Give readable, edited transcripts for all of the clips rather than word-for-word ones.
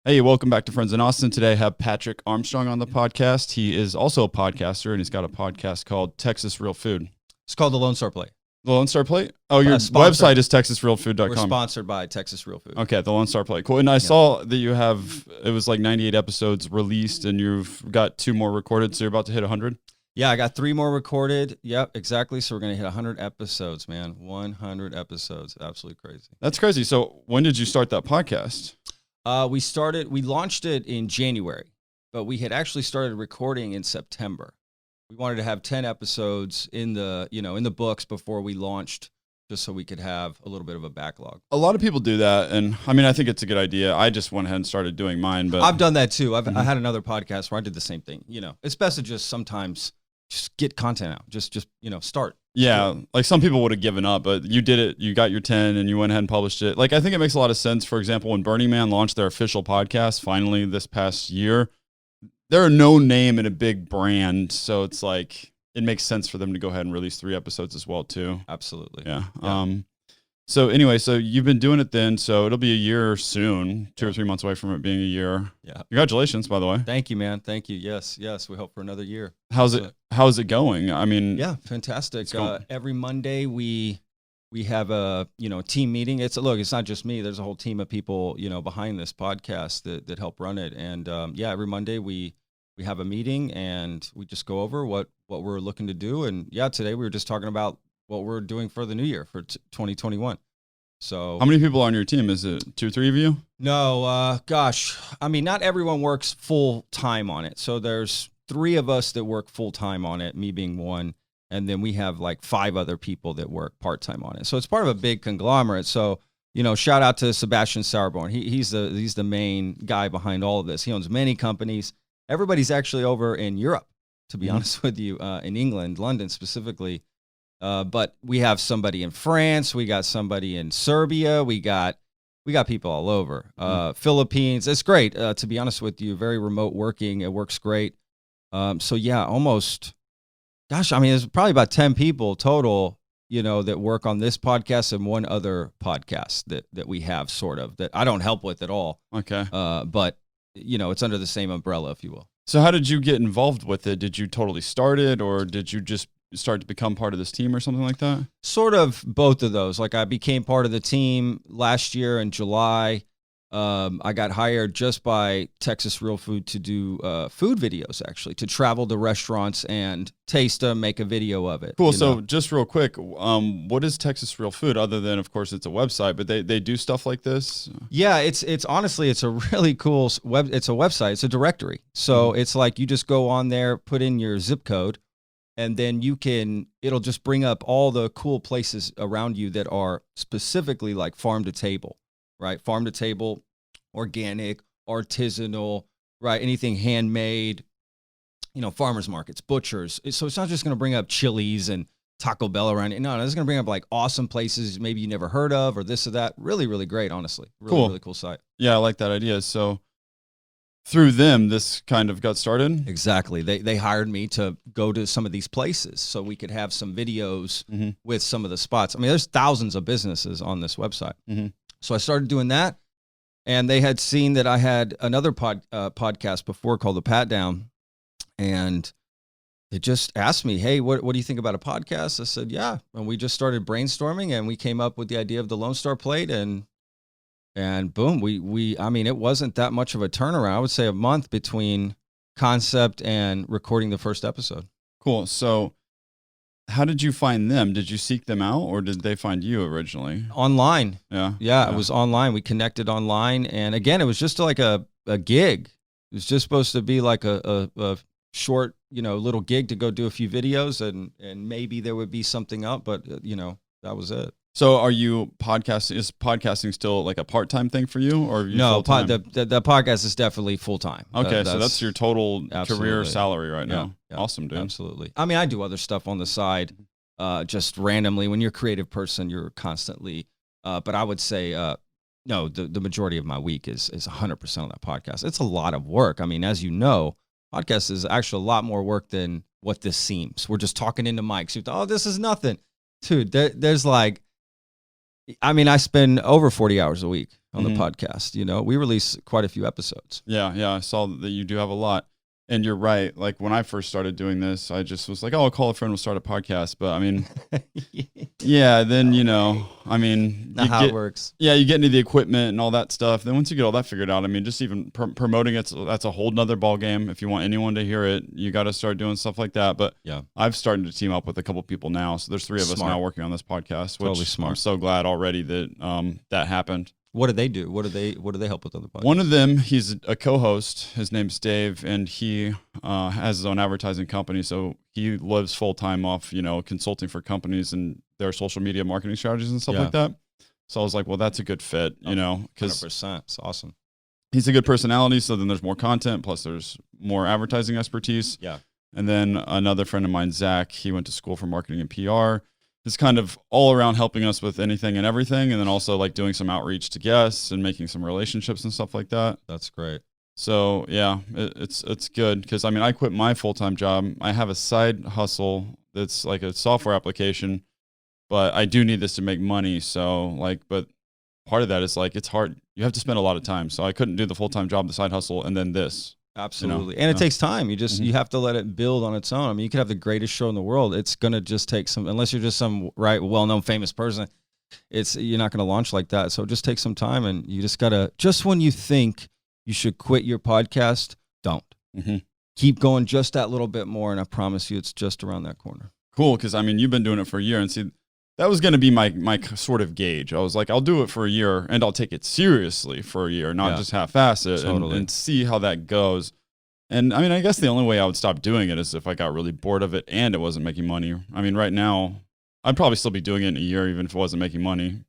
Hey, welcome back to Friends in Austin. Today I have Patrick Armstrong on the podcast. He is also a podcaster, and he's got a podcast called Texas Real Food. It's called the Lone Star Plate. The Lone Star Plate? Oh, your Sponsored. website is texasrealfood.com. We're sponsored by Texas Real Food. Okay, the Lone Star Plate. Cool. And I saw that you have, it was like 98 episodes released, and you've got 2 more recorded, so you're about to hit 100? Yeah, I got 3 more recorded. Yep, exactly. So we're going to hit 100 episodes, man. 100 episodes. Absolutely crazy. That's crazy. So when did you start that podcast? We launched it in January, but we had actually started recording in September. We wanted to have 10 episodes in the books before we launched, just so we could have a little bit of a backlog. A lot of people do that, and I mean, I think it's a good idea. I just went ahead and started doing mine, but I've done that too. I had another podcast where I did the same thing. It's best to just sometimes just get content out. Just start. yeah, like some people would have given up, but you did it. You got your 10 and you went ahead and published it. Like, I think it makes a lot of sense. For example, when Burning Man launched their official podcast finally this past year, they're a no name and a big brand. So it's like, it makes sense for them to go ahead and release 3 episodes as well too. Absolutely. Yeah. So anyway, so you've been doing it then, so it'll be a year soon, 2 or 3 months away from it being a year. Yeah. Congratulations, by the way. Thank you, man. Thank you. Yes. We hope for another year. How's it going? I mean, yeah, fantastic. Every Monday we have a team meeting. It's not just me. There's a whole team of people behind this podcast that help run it. And every Monday we have a meeting and we just go over what we're looking to do. And today we were just talking about what we're doing for the new year for 2021. So how many people are on your team? Is it 2 or 3 of you? No, gosh, I mean, not everyone works full time on it. So there's 3 of us that work full time on it, me being one. And then we have like 5 other people that work part time on it. So it's part of a big conglomerate. So, shout out to Sebastian Sauerborn. He's the main guy behind all of this. He owns many companies. Everybody's actually over in Europe, to be honest with you, in England, London specifically. But we have somebody in France. We got somebody in Serbia. We got people all over. Philippines. It's great. To be honest with you, very remote working. It works great. Almost, gosh, I mean, there's probably about 10 people total, that work on this podcast and one other podcast that we have sort of that I don't help with at all. Okay. But it's under the same umbrella, if you will. So how did you get involved with it? Did you totally start it, or did you just start to become part of this team or something like that? Sort of both of those. Like, I became part of the team last year in July. I got hired just by Texas Real Food to do food videos, actually, to travel to restaurants and taste them, make a video of it. Cool. So just real quick, what is Texas Real Food, other than, of course, it's a website, but they do stuff like this? Yeah, it's honestly, it's a really cool it's a website. It's a directory. So it's like you just go on there, put in your zip code, and then it'll just bring up all the cool places around you that are specifically like farm to table. Right, farm to table, organic, artisanal, right? Anything handmade, farmers markets, butchers. So it's not just going to bring up Chili's and Taco Bell around it. No, it's going to bring up like awesome places maybe you never heard of or this or that. Really, really great, honestly. Really cool site. Yeah, I like that idea. So through them, this kind of got started? Exactly. They hired me to go to some of these places so we could have some videos with some of the spots. I mean, there's thousands of businesses on this website. So I started doing that, and they had seen that I had another podcast before called The Pat Down, and they just asked me, hey, what do you think about a podcast? I said, yeah. And we just started brainstorming, and we came up with the idea of the Lone Star Plate, and boom, I mean, it wasn't that much of a turnaround. I would say a month between concept and recording the first episode. Cool. So how did you find them? Did you seek them out, or did they find you originally? Online. Yeah. It was online. We connected online. And again, it was just like a gig. It was just supposed to be like a short, little gig to go do a few videos, and maybe there would be something up, but that was it. So are you podcasting? Is podcasting still like a part-time thing for you, or are you no? full-time? The podcast is definitely full-time. Okay, so that's your total career salary right now. Yeah, awesome, dude. Absolutely. I mean, I do other stuff on the side, just randomly. When you're a creative person, you're constantly. But I would say, no, the majority of my week is 100% on that podcast. It's a lot of work. I mean, as you know, podcast is actually a lot more work than what this seems. We're just talking into mics. You thought, oh, this is nothing, dude. There's like I mean, I spend over 40 hours a week on the Mhm. podcast. We release quite a few episodes. Yeah, I saw that you do have a lot. And you're right. Like when I first started doing this, I just was like, oh, I'll call a friend, we'll start a podcast. But I mean, yeah, then, I mean, Not how it works. Yeah, you get into the equipment and all that stuff. Then once you get all that figured out, I mean, just even promoting it, that's a whole nother ball game. If you want anyone to hear it, you got to start doing stuff like that. But yeah, I've started to team up with a couple people now. So there's 3 of us now working on this podcast, which totally smart. I'm so glad already that that happened. What do they do? What do they help with on the podcast? One of them, he's a co-host. His name's Dave, and he has his own advertising company. So he lives full time off, consulting for companies and their social media marketing strategies and stuff like that. So I was like, well, that's a good fit, because 100%. It's awesome. He's a good personality. So then there's more content, plus there's more advertising expertise. Yeah. And then another friend of mine, Zach, he went to school for marketing and PR. It's kind of all around helping us with anything and everything. And then also like doing some outreach to guests and making some relationships and stuff like that. That's great. So yeah, it's good. Because I mean, I quit my full-time job. I have a side hustle that's like a software application, but I do need this to make money. So but part of that is like, it's hard. You have to spend a lot of time. So I couldn't do the full-time job, the side hustle, and then this. Absolutely. And it takes time. You have to let it build on its own. I mean, you could have the greatest show in the world. It's going to just take unless you're just some well-known famous person, you're not going to launch like that. So it just takes some time, and you just got to, just when you think you should quit your podcast, don't. Mm-hmm. Keep going just that little bit more. And I promise you, it's just around that corner. Cool. Cause I mean, you've been doing it for a year, and see, that was going to be my sort of gauge. I was like, I'll do it for a year and I'll take it seriously for a year, not just half-ass it and see how that goes. And I mean, I guess the only way I would stop doing it is if I got really bored of it and it wasn't making money. I mean, right now, I'd probably still be doing it in a year, even if it wasn't making money.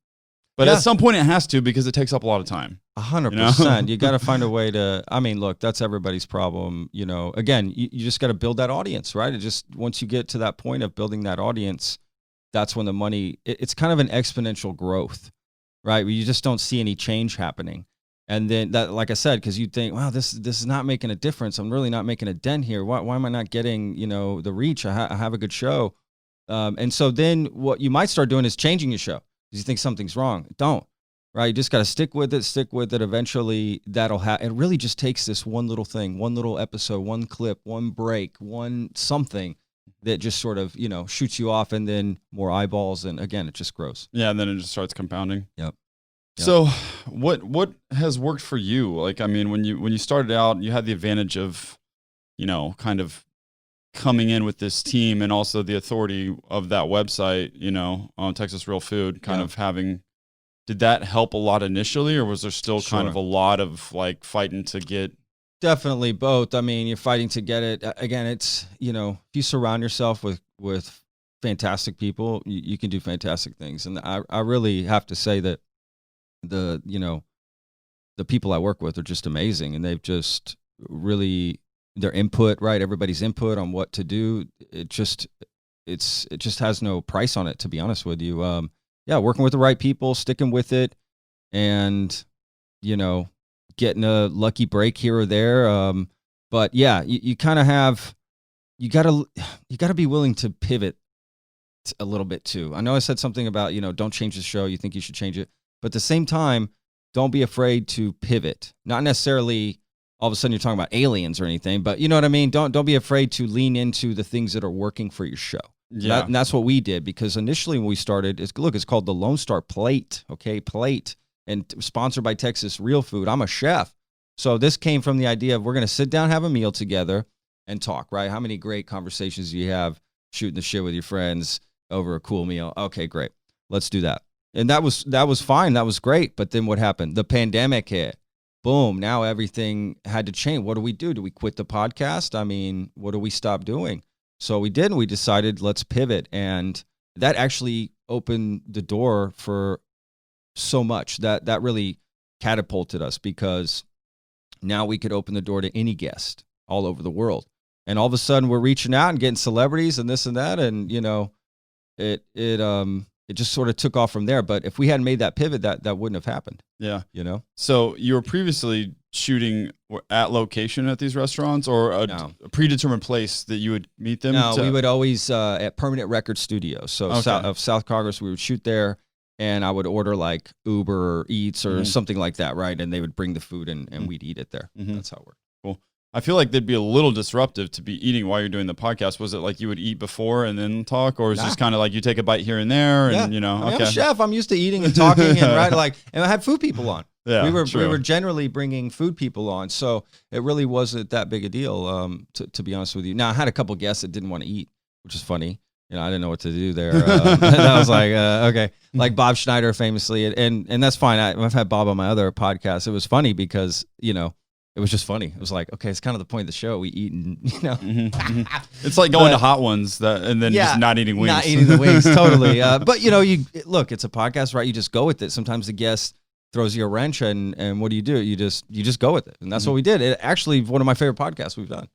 But at some point it has to, because it takes up a lot of time. 100%. You got to find a way to, I mean, look, that's everybody's problem. Again, you just got to build that audience, right? Once you get to that point of building that audience, that's when the money, it's kind of an exponential growth, right? Where you just don't see any change happening. And then that, like I said, because you think, wow, this is not making a difference. I'm really not making a dent here. Why am I not getting, the reach? I have a good show. And so then what you might start doing is changing your show. Because you think something's wrong. Don't, right? You just got to stick with it. Eventually that'll happen. It really just takes this one little thing, one little episode, one clip, one break, one something that just sort of, shoots you off, and then more eyeballs. And again, it just grows. Yeah. And then it just starts compounding. Yep. So what has worked for you? Like, I mean, when you started out, you had the advantage of, kind of coming in with this team, and also the authority of that website, on Texas Real Food, did that help a lot initially, or was there still kind of a lot of like fighting to get? Definitely both. I mean, you're fighting to get it. Again, it's, if you surround yourself with fantastic people, you can do fantastic things. And I really have to say that the people I work with are just amazing, and they've just really, their input, right? Everybody's input on what to do. It just has no price on it, to be honest with you. Working with the right people, sticking with it, and, getting a lucky break here or there. But yeah, you kind of have, you gotta be willing to pivot a little bit too. I know I said something about, don't change the show. You think you should change it. But at the same time, don't be afraid to pivot. Not necessarily all of a sudden you're talking about aliens or anything, but you know what I mean? Don't be afraid to lean into the things that are working for your show. Yeah. And that's what we did, because initially when we started, it's called the Lone Star Plate, okay? Plate, and sponsored by Texas Real Food. I'm a chef. So this came from the idea of, we're going to sit down, have a meal together, and talk, right? How many great conversations do you have shooting the shit with your friends over a cool meal? Okay, great. Let's do that. And that was fine. That was great. But then what happened? The pandemic hit. Boom. Now everything had to change. What do we do? Do we quit the podcast? I mean, what do we stop doing? So we did, and we decided, let's pivot. And that actually opened the door for so much. That really catapulted us, because now we could open the door to any guest all over the world. And all of a sudden we're reaching out and getting celebrities and this and that. And, it just sort of took off from there. But if we hadn't made that pivot, that wouldn't have happened. Yeah. So you were previously shooting at location at these restaurants, or a predetermined place that you would meet them? No, we would always at Permanent Record Studios. So Okay. South Congress, we would shoot there. and I would order like Uber or Eats or something like that, right? And they would bring the food and we'd eat it there. That's how it worked. Cool. I feel like they'd be a little disruptive to be eating while you're doing the podcast. Was it like you would eat before and then talk, or is it just kind of like you take a bite here and there, and I'm a chef. I'm used to eating and talking, and and I had food people on. Yeah, we were generally bringing food people on, so it really wasn't that big a deal. To be honest with you, now I had a couple guests that didn't want to eat, which is funny. I didn't know what to do there. That was like okay, like Bob Schneider famously, and that's fine. I've had Bob on my other podcast. It was funny because it was just funny. It was like, okay, it's kind of the point of the show. We eat and, It's like going to Hot Ones and then just not eating wings. Not eating the wings, totally. But, you look, it's a podcast, right? You just go with it. Sometimes the guest throws you a wrench and what do? You just go with it. And that's what we did. It actually one of my favorite podcasts we've done.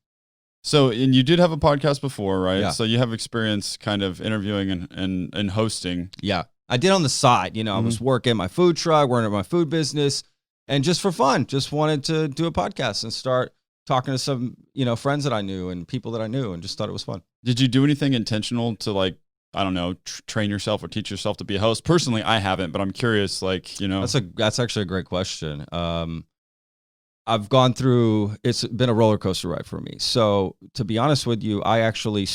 So, and you did have a podcast before, right? Yeah. So you have experience kind of interviewing and hosting. Yeah. I did on the side. I was working my food truck, working at my food business. And just for fun, just wanted to do a podcast and start talking to some, friends that I knew and people that I knew, and just thought it was fun. Did you do anything intentional to I don't know, train yourself or teach yourself to be a host? Personally, I haven't, but I'm curious, That's actually a great question. I've gone through, it's been a roller coaster ride for me. So to be honest with you, I actually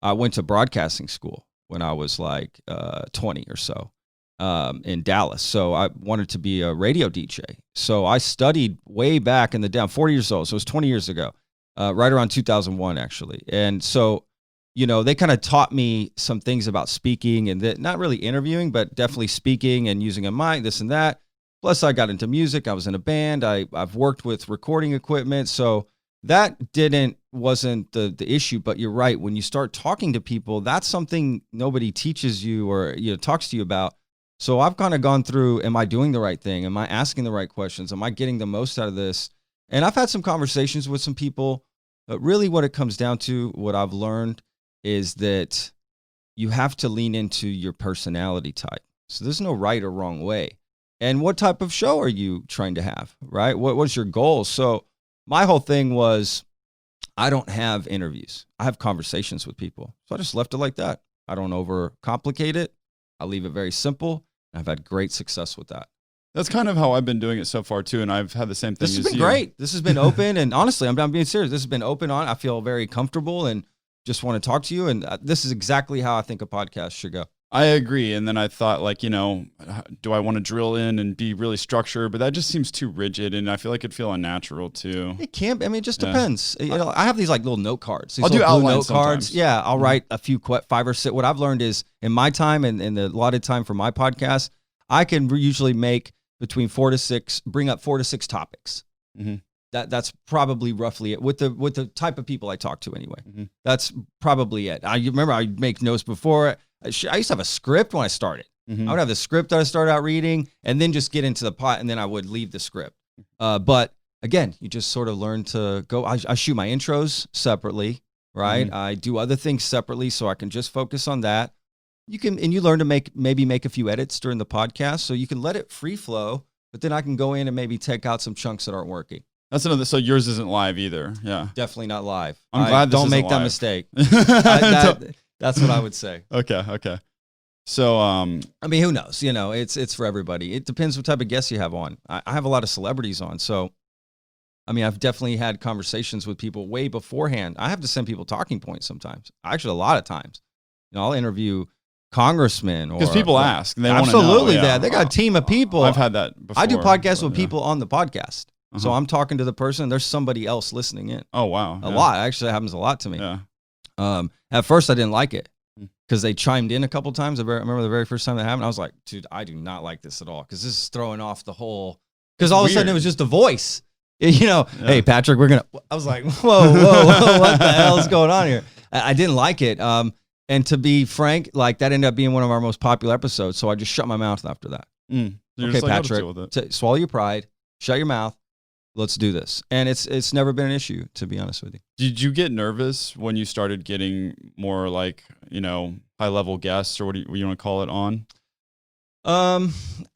I went to broadcasting school when I was 20 or so. In Dallas. So I wanted to be a radio DJ. So I studied way back in the day. I'm 40 years old. So it was 20 years ago, right around 2001, actually. And so, they kind of taught me some things about speaking and not really interviewing, but definitely speaking and using a mic, this and that. Plus I got into music. I was in a band. I've worked with recording equipment. So that wasn't the issue, but you're right. When you start talking to people, that's something nobody teaches you or, talks to you about. So I've kind of gone through, am I doing the right thing? Am I asking the right questions? Am I getting the most out of this? And I've had some conversations with some people, but really what it comes down to, what I've learned is that you have to lean into your personality type. So there's no right or wrong way. And what type of show are you trying to have, right? What's your goal? So my whole thing was, I don't have interviews. I have conversations with people. So I just left it like that. I don't overcomplicate it. I leave it very simple. I've had great success with that. That's kind of how I've been doing it so far too, and I've had the same thing. This has been great. This has been open, and honestly, I'm being serious. This has been open on. I feel very comfortable and just want to talk to you, and this is exactly how I think a podcast should go. I agree, and then I thought, do I want to drill in and be really structured? But that just seems too rigid, and I feel like it'd feel unnatural too. It can't. It just depends. I have these little note cards. I'll do outlines sometimes. Yeah, I'll write a few 5 or 6. What I've learned is in my time and in the allotted time for my podcast, I can usually make between 4 to 6, bring up 4 to 6 topics. Mm-hmm. That's probably roughly it with the type of people I talk to anyway. Mm-hmm. That's probably it. I remember I make notes before. I used to have a script when I started. Mm-hmm. I would have the script that I started out reading and then just get into the pot, and then I would leave the script. But again, you just sort of learn to go. I shoot my intros separately, right? Mm-hmm. I do other things separately so I can just focus on that. You learn to maybe make a few edits during the podcast, so you can let it free flow, but then I can go in and maybe take out some chunks that aren't working. That's another. So yours isn't live either. Yeah, definitely not live. I'm glad. Don't make that mistake. That's what I would say. Okay. So, I mean, who knows? It's for everybody. It depends what type of guests you have on. I have a lot of celebrities on, so I mean, I've definitely had conversations with people way beforehand. I have to send people talking points sometimes. Actually, a lot of times, I'll interview congressmen because people ask. And they absolutely want to know. that they got a team of people. I've had that before. I do podcasts with people on the podcast. Uh-huh. So I'm talking to the person. There's somebody else listening in. Oh, wow. A lot. Actually, it happens a lot to me. Yeah. At first, I didn't like it because they chimed in a couple times. I remember the very first time that happened. I was like, dude, I do not like this at all because this is throwing off the whole. Because all of a sudden, it was just a voice. Hey, Patrick, I was like, whoa, what the hell is going on here? I didn't like it. And to be frank, that ended up being one of our most popular episodes. So I just shut my mouth after that. Okay, Patrick, swallow your pride, shut your mouth. Let's do this. And it's never been an issue, to be honest with you. Did you get nervous when you started getting more high level guests or what you want to call it on?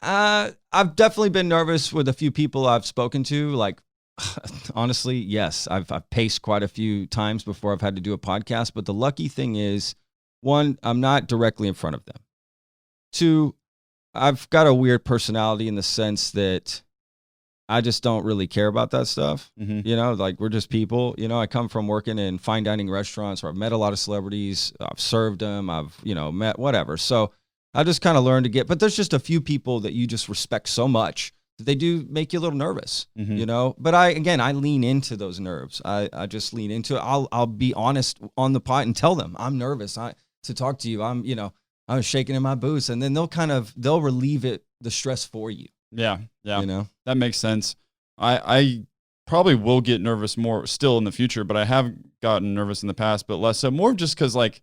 I've definitely been nervous with a few people I've spoken to. Honestly, yes, I've paced quite a few times before I've had to do a podcast. But the lucky thing is, one, I'm not directly in front of them. Two, I've got a weird personality in the sense that I just don't really care about that stuff. Mm-hmm. You know, like we're just people. You know, I come from working in fine dining restaurants where I've met a lot of celebrities. I've served them. I've, met whatever. So I just kind of learned to but there's just a few people that you just respect so much that they do make you a little nervous, But I lean into those nerves. I just lean into it. I'll be honest on the pot and tell them I'm nervous to talk to you. I'm shaking in my boots, and then they'll relieve the stress for you. Yeah. That makes sense. I probably will get nervous more still in the future, but I have gotten nervous in the past, but less so. More just because like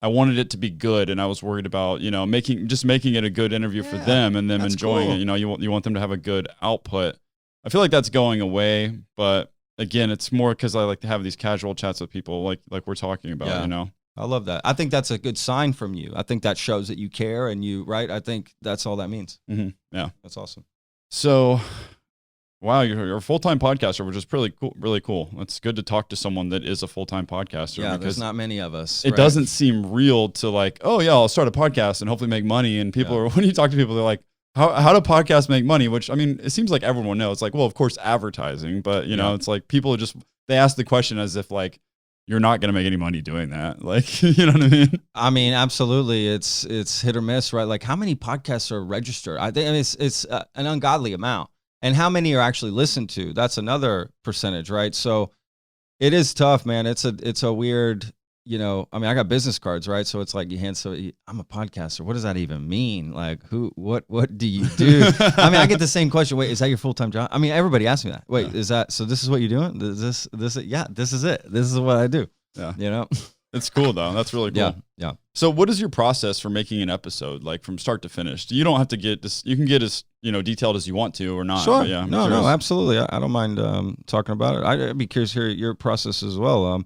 I wanted it to be good, and I was worried about making it a good interview for them and them enjoying cool. it. You want them to have a good output. I feel like that's going away, but again, it's more because I like to have these casual chats with people like we're talking about. Yeah. I love that. I think that's a good sign from you. I think that shows that you care and right? I think that's all that means. Mm-hmm. Yeah. That's awesome. So, wow, you're a full-time podcaster, which is really cool. It's good to talk to someone that is a full-time podcaster. Yeah, because there's not many of us. It doesn't seem real to like, oh yeah, I'll start a podcast and hopefully make money. And people are, when you talk to people, they're like, how do podcasts make money? Which, I mean, it seems like everyone knows. It's like, well, of course, advertising. But, it's like people they ask the question as if like, you're not going to make any money doing that. Like, you know what I mean? I mean, absolutely. It's hit or miss, right? Like how many podcasts are registered? I think it's an ungodly amount. And how many are actually listened to? That's another percentage, right? So it is tough, man. It's a weird, I mean, I got business cards, right? So it's like you hand somebody, I'm a podcaster. What does that even mean? Like what do you do? I mean, I get the same question. Wait, is that your full-time job? I mean, everybody asks me that. Wait, is that, so this is what you're doing? Yeah, this is it. This is what I do. Yeah. It's cool though. That's really cool. Yeah. So what is your process for making an episode, like from start to finish? You don't have to get this, you can get as, detailed as you want to or not. Sure. Yeah. No, absolutely. I don't mind talking about it. I'd be curious to hear your process as well.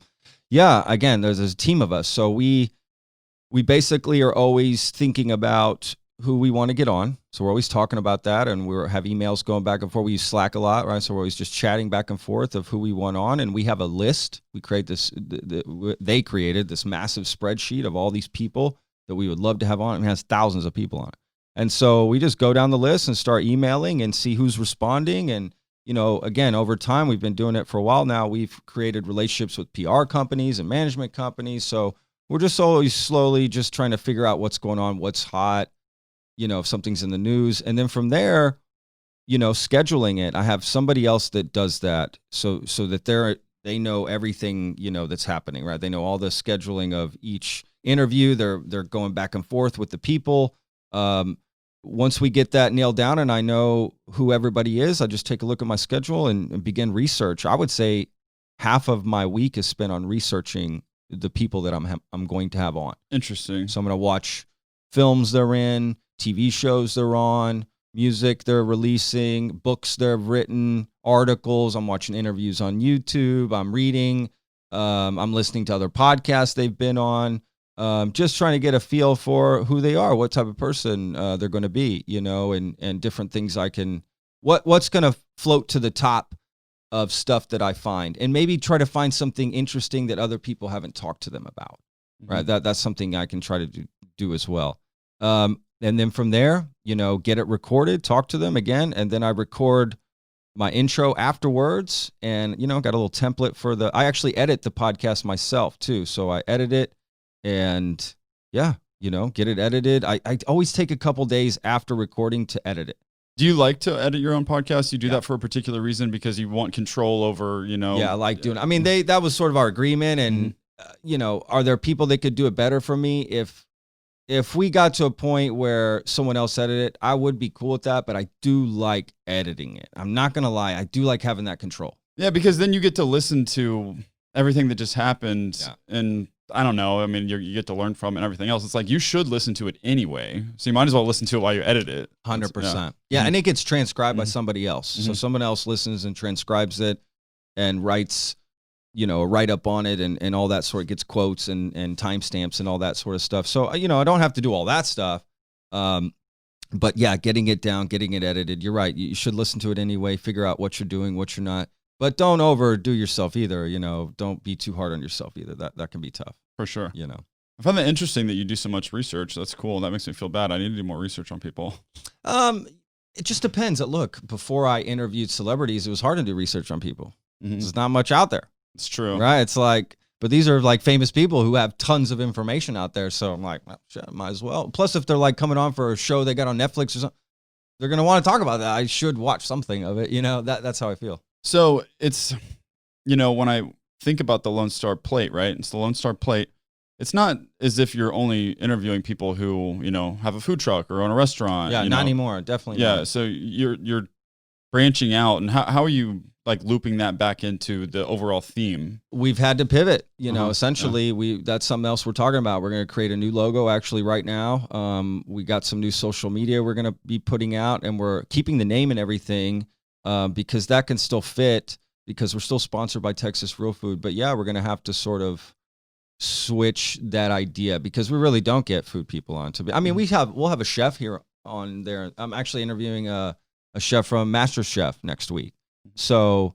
Again, there's a team of us. So we basically are always thinking about who we want to get on. So we're always talking about that, and we have emails going back and forth. We use Slack a lot, right? So we're always just chatting back and forth of who we want on, and we have a list. We create this. They created this massive spreadsheet of all these people that we would love to have on. It has thousands of people on it, and so we just go down the list and start emailing and see who's responding. And again, over time, we've been doing it for a while now. We've created relationships with PR companies and management companies. So we're just always slowly just trying to figure out what's going on, what's hot. If something's in the news, and then from there, scheduling it. I have somebody else that does that, so that they know everything, that's happening, right? They know all the scheduling of each interview. They're going back and forth with the people. Once we get that nailed down, and I know who everybody is, I just take a look at my schedule and begin research. I would say half of my week is spent on researching the people that I'm going to have on. Interesting. So I'm going to watch films they're in, TV shows they're on, music they're releasing, books they've written, articles. I'm watching interviews on YouTube. I'm reading. I'm listening to other podcasts they've been on. Just trying to get a feel for who they are, what type of person they're going to be, and different things what's going to float to the top of stuff that I find, and maybe try to find something interesting that other people haven't talked to them about, right? That's something I can try to do as well. And then from there, get it recorded, talk to them again. And then I record my intro afterwards, and, got a little template I actually edit the podcast myself too. So I edit it and get it edited. I always take a couple days after recording to edit it. Do you like to edit your own podcast? You do that for a particular reason because you want control over, Yeah, I like doing it. I mean, that was sort of our agreement, and, are there people that could do it better for me? If we got to a point where someone else edited it, I would be cool with that, but I do like editing it. I'm not going to lie. I do like having that control. Yeah, because then you get to listen to everything that just happened. Yeah. And I don't know. I mean, you get to learn from it and everything else. It's like you should listen to it anyway. So you might as well listen to it while you edit it. 100%. Yeah, and it gets transcribed by somebody else. So someone else listens and transcribes it and writes a write-up on it and all that sort. It gets quotes and timestamps and all that sort of stuff. So, I don't have to do all that stuff. But yeah, getting it down, getting it edited. You're right. You should listen to it anyway, figure out what you're doing, what you're not. But don't overdo yourself either. Don't be too hard on yourself either. That can be tough. For sure. I find that interesting that you do so much research. That's cool. That makes me feel bad. I need to do more research on people. It just depends. Look, before I interviewed celebrities, it was hard to do research on people. Mhm. There's not much out there, It's true. right? It's like, but these are like famous people who have tons of information out there. So I'm like, well, shit, might as well. Plus, if they're like coming on for a show they got on Netflix or something, they're going to want to talk about that. I should watch something of it. That's how I feel. So it's, when I think about the Lone Star Plate, right? It's the Lone Star Plate. It's not as if you're only interviewing people who, have a food truck or own a restaurant. Yeah, not anymore. Definitely Yeah. not. So you're branching out, and how are you like looping that back into the overall theme? We've had to pivot, Uh-huh, essentially that's something else we're talking about. We're going to create a new logo actually right now. We got some new social media we're going to be putting out, and we're keeping the name and everything because that can still fit because we're still sponsored by Texas Real Food. But yeah, we're going to have to sort of switch that idea because we really don't get food people on. We'll have a chef here on there. I'm actually interviewing a chef from MasterChef next week. So,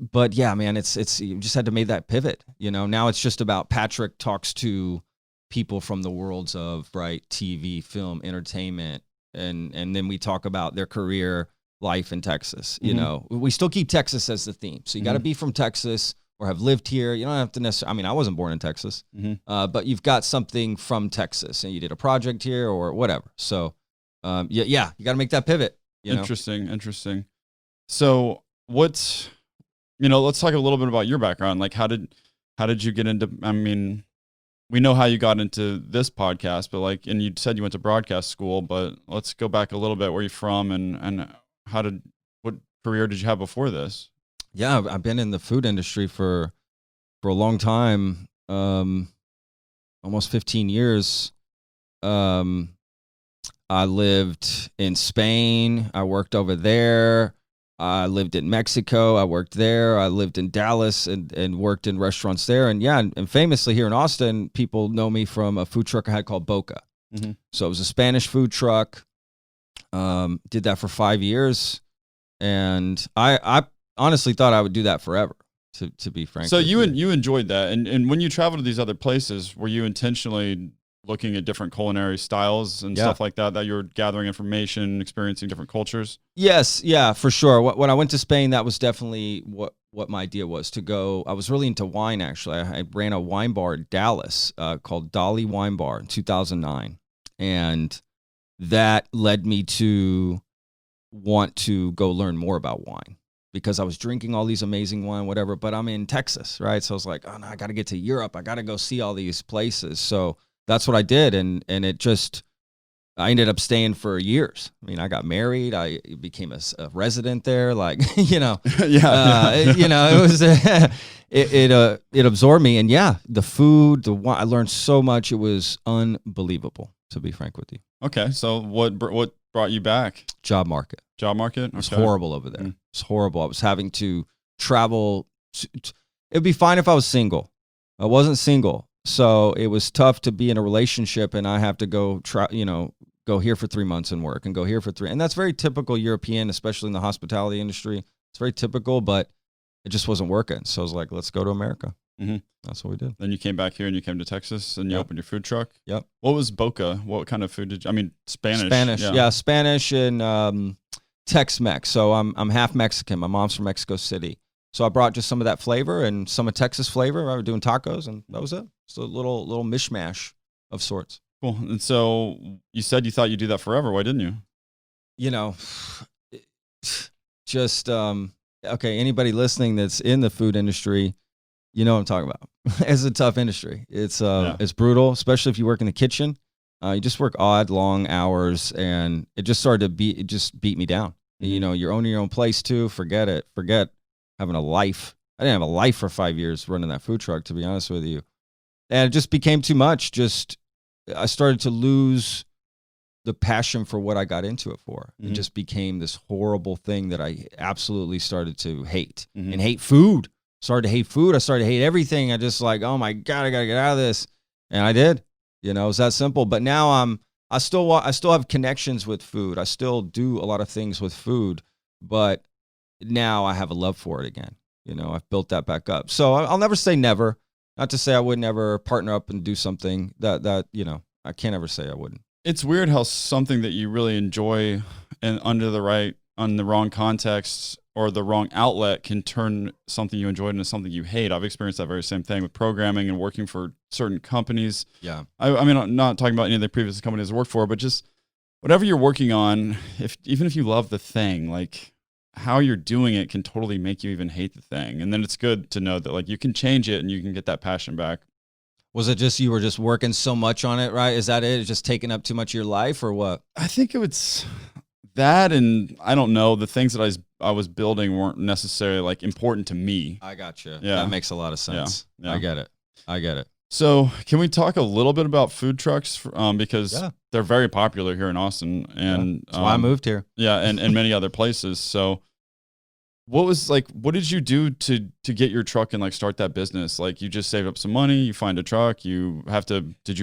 but yeah, man, it's you just had to make that pivot. Now it's just about Patrick talks to people from the worlds of TV, film, entertainment, and then we talk about their career life in Texas. We still keep Texas as the theme. So you got to be from Texas or have lived here. You don't have to necessarily. I wasn't born in Texas, but you've got something from Texas and you did a project here or whatever. So, you got to make that pivot. Interesting. So let's talk a little bit about your background. Like, how did you get into, we know how you got into this podcast, but and you said you went to broadcast school, but let's go back a little bit. Where you from and what career did you have before this? Yeah, I've been in the food industry for a long time, almost 15 years. I lived in Spain. I worked over there. I lived in Mexico. I worked there. I lived in Dallas and worked in restaurants there. And famously here in Austin, people know me from a food truck I had called Boca. Mm-hmm. So it was a Spanish food truck. Did that for 5 years. And I honestly thought I would do that forever, to be frank. So you enjoyed that. And when you travel to these other places, were you intentionally looking at different culinary styles and stuff like that you were gathering information, experiencing different cultures? Yes. Yeah, for sure. When I went to Spain, that was definitely what my idea was to go. I was really into wine, actually. I ran a wine bar in Dallas called Dolly Wine Bar in 2009. And that led me to want to go learn more about wine because I was drinking all these amazing wine, whatever, but I'm in Texas, right? So I was like, oh no, I got to get to Europe. I got to go see all these places. So that's what I did. And I ended up staying for years. I got married. I became a resident there. It was, it absorbed me. And the food, the wine, I learned so much. It was unbelievable, to be frank with you. Okay. So what brought you back? Job market. Okay. It was horrible over there. It was horrible. I was having to travel. It'd be fine if I was single. I wasn't single. So it was tough to be in a relationship and I have to go go here for 3 months and work and go here for 3. And that's very typical European, especially in the hospitality industry. It's very typical, but it just wasn't working. So I was like, let's go to America. Mm-hmm. That's what we did. Then you came back here and you came to Texas and you opened your food truck. Yep. What was Boca? What kind of food did you, Spanish? Spanish. Yeah. Spanish and Tex-Mex. So I'm half Mexican. My mom's from Mexico City. So I brought just some of that flavor and some of Texas flavor. I was doing tacos and that was it. It's a little mishmash of sorts. Cool. And so you said you thought you'd do that forever. Why didn't you? Okay, anybody listening that's in the food industry, you know what I'm talking about. It's a tough industry. It's brutal, especially if you work in the kitchen. You just work odd, long hours, and it just beat me down. Mm-hmm. You're owning your own place too. Forget it. Forget having a life. I didn't have a life for 5 years running that food truck, to be honest with you. And it just became too much. I started to lose the passion for what I got into it for. Mm-hmm. It just became this horrible thing that I absolutely started to hate and hate food. Started to hate food. I started to hate everything. I just oh my God, I got to get out of this. And I did, it was that simple. But now I still have connections with food. I still do a lot of things with food, but now I have a love for it again. I've built that back up. So I'll never say never. Not to say I would never partner up and do something that I can't ever say I wouldn't. It's weird how something that you really enjoy and on the wrong context or the wrong outlet can turn something you enjoyed into something you hate. I've experienced that very same thing with programming and working for certain companies. Yeah. I mean, I'm not talking about any of the previous companies I worked for, but just whatever you're working on, even if you love the thing, like how you're doing it can totally make you even hate the thing. And then it's good to know that like you can change it and you can get that passion back. Was it just you were just working so much on it, right? Is that it? It's just taking up too much of your life or what? I think it was that, and I don't know, the things that I was building weren't necessarily like important to me. I gotcha. Yeah. That makes a lot of sense. Yeah. I get it. So can we talk a little bit about food trucks? Because they're very popular here in Austin, and that's why I moved here. Yeah, and many other places. So what did you do to get your truck and like start that business? Like you just saved up some money, you find a truck, did you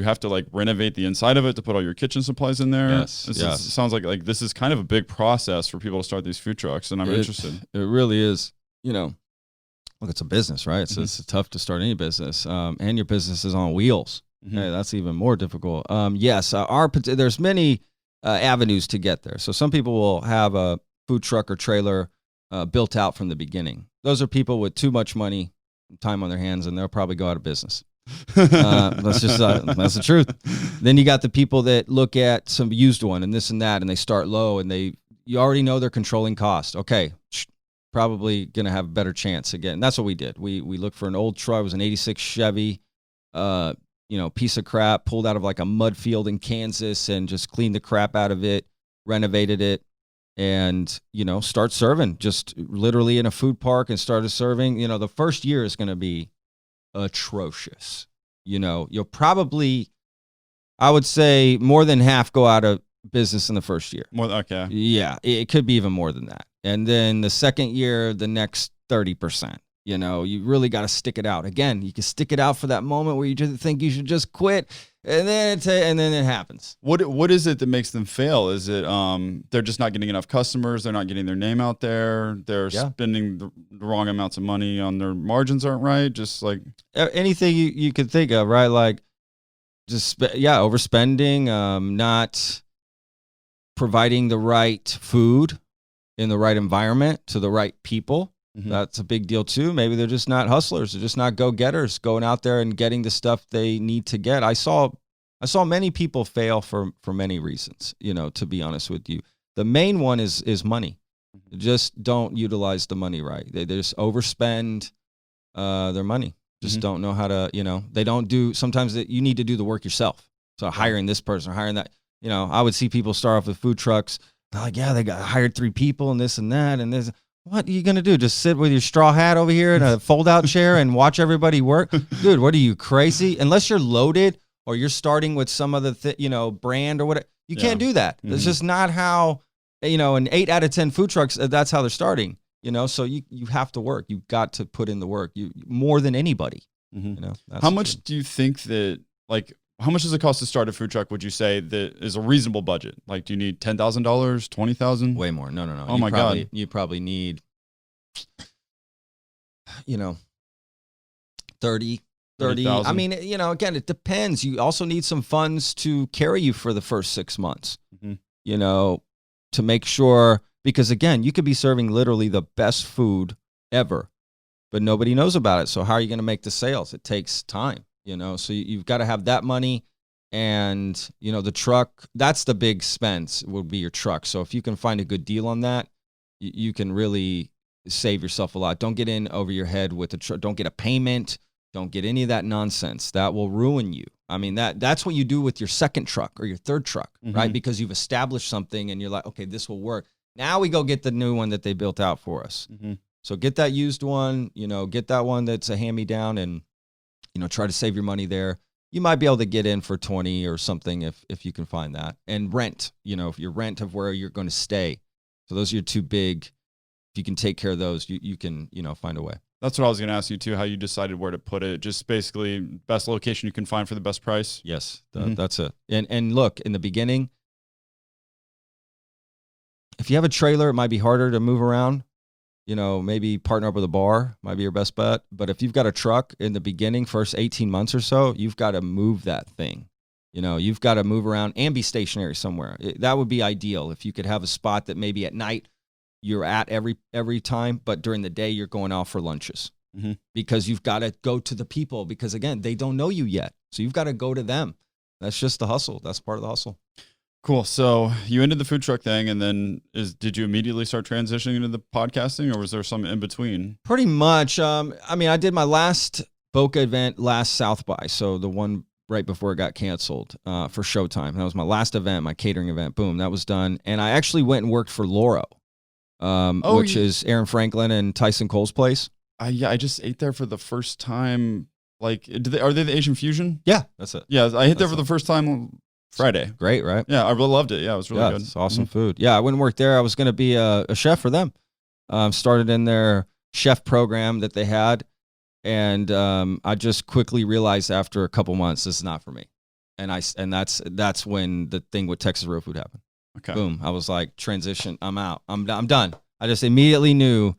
have to like renovate the inside of it to put all your kitchen supplies in there? Yes. Sounds like this is kind of a big process for people to start these food trucks, and I'm interested. It really is. Look, it's a business, right? So it's tough to start any business, and your business is on wheels. Mm-hmm. Hey, that's even more difficult. There's many avenues to get there. So some people will have a food truck or trailer built out from the beginning. Those are people with too much money, time on their hands, and they'll probably go out of business. That's the truth. Then you got the people that look at some used one and this and that, and they start low, and you already know they're controlling cost. Okay, probably gonna have a better chance again. That's what we did. We looked for an old truck. It was an '86 Chevy, piece of crap, pulled out of like a mud field in Kansas, and just cleaned the crap out of it, renovated it, and start serving just literally in a food park and started serving. The first year is going to be atrocious. You'll probably, I would say, more than half go out of business in the first year. Okay. Yeah, it could be even more than that. And then the second year, the next 30%. You really got to stick it out. Again, you can stick it out for that moment where you just think you should just quit, and then it happens. What is it that makes them fail? Is it they're just not getting enough customers? They're not getting their name out there. They're spending the wrong amounts of money on their margins aren't right. Just like anything you could think of, right? Like just overspending, not providing the right food in the right environment to the right people. Mm-hmm. That's a big deal too. Maybe they're just not hustlers. They're just not go-getters going out there and getting the stuff they need to get. I saw many people fail for many reasons, to be honest with you. The main one is money. Just don't utilize the money right. They just overspend their money. Just don't know how to, they don't do, sometimes you need to do the work yourself. So hiring this person or hiring that, I would see people start off with food trucks. They're like, yeah, they got hired 3 people and this and that and this. What are you going to do? Just sit with your straw hat over here in a fold-out chair and watch everybody work? Dude, what are you, crazy? Unless you're loaded or you're starting with some other brand or whatever, you can't do that. Mm-hmm. That's just not how, an 8 out of 10 food trucks, that's how they're starting. So you have to work. You've got to put in the work. You more than anybody. Mm-hmm. How much do you think that, like, how much does it cost to start a food truck, would you say, that is a reasonable budget? Like, do you need $10,000, $20,000? Way more. No. Oh, my God. You probably need, 30. I mean, again, it depends. You also need some funds to carry you for the first 6 months, to make sure, because again, you could be serving literally the best food ever, but nobody knows about it. So how are you going to make the sales? It takes time. So you've got to have that money, and, the truck, that's the big spend would be your truck. So if you can find a good deal on that, you can really save yourself a lot. Don't get in over your head with the truck. Don't get a payment. Don't get any of that nonsense. That will ruin you. I mean, that's what you do with your second truck or your third truck, right? Because you've established something and you're like, okay, this will work. Now we go get the new one that they built out for us. Mm-hmm. So get that used one, get that one that's a hand-me-down, and try to save your money there. You might be able to get in for 20 or something if you can find that. And rent, if your rent of where you're going to stay. So those are your 2 big. If you can take care of those, you can, find a way. That's what I was going to ask you too, how you decided where to put it. Just basically best location you can find for the best price. Yes, that's it. And look, in the beginning, if you have a trailer, it might be harder to move around. maybe partner up with a bar might be your best bet. But if you've got a truck in the beginning, first 18 months or so, you've got to move that thing. You've got to move around and be stationary somewhere. That would be ideal if you could have a spot that maybe at night you're at every time, but during the day you're going out for lunches. Mm-hmm. Because you've got to go to the people because, again, they don't know you yet. So you've got to go to them. That's just the hustle. That's part of the hustle. Cool. So you ended the food truck thing, and then did you immediately start transitioning into the podcasting, or was there some in between? Pretty much. I did my last Boca event last South by, so the one right before it got canceled for Showtime. That was my last event, my catering event. Boom, that was done. And I actually went and worked for Loro, which is Aaron Franklin and Tyson Cole's place. I just ate there for the first time. Like, are they the Asian Fusion? Yeah, that's it. Yeah, I hit there for the first time Friday. Great, right? Yeah, I really loved it. Yeah, it was really good. It's awesome food. Yeah, I went and worked there. I was going to be a chef for them. Started in their chef program that they had. And I just quickly realized after a couple months, this is not for me. And that's when the thing with Texas Real Food happened. Okay. Boom. I was like, transition. I'm out. I'm done. I just immediately knew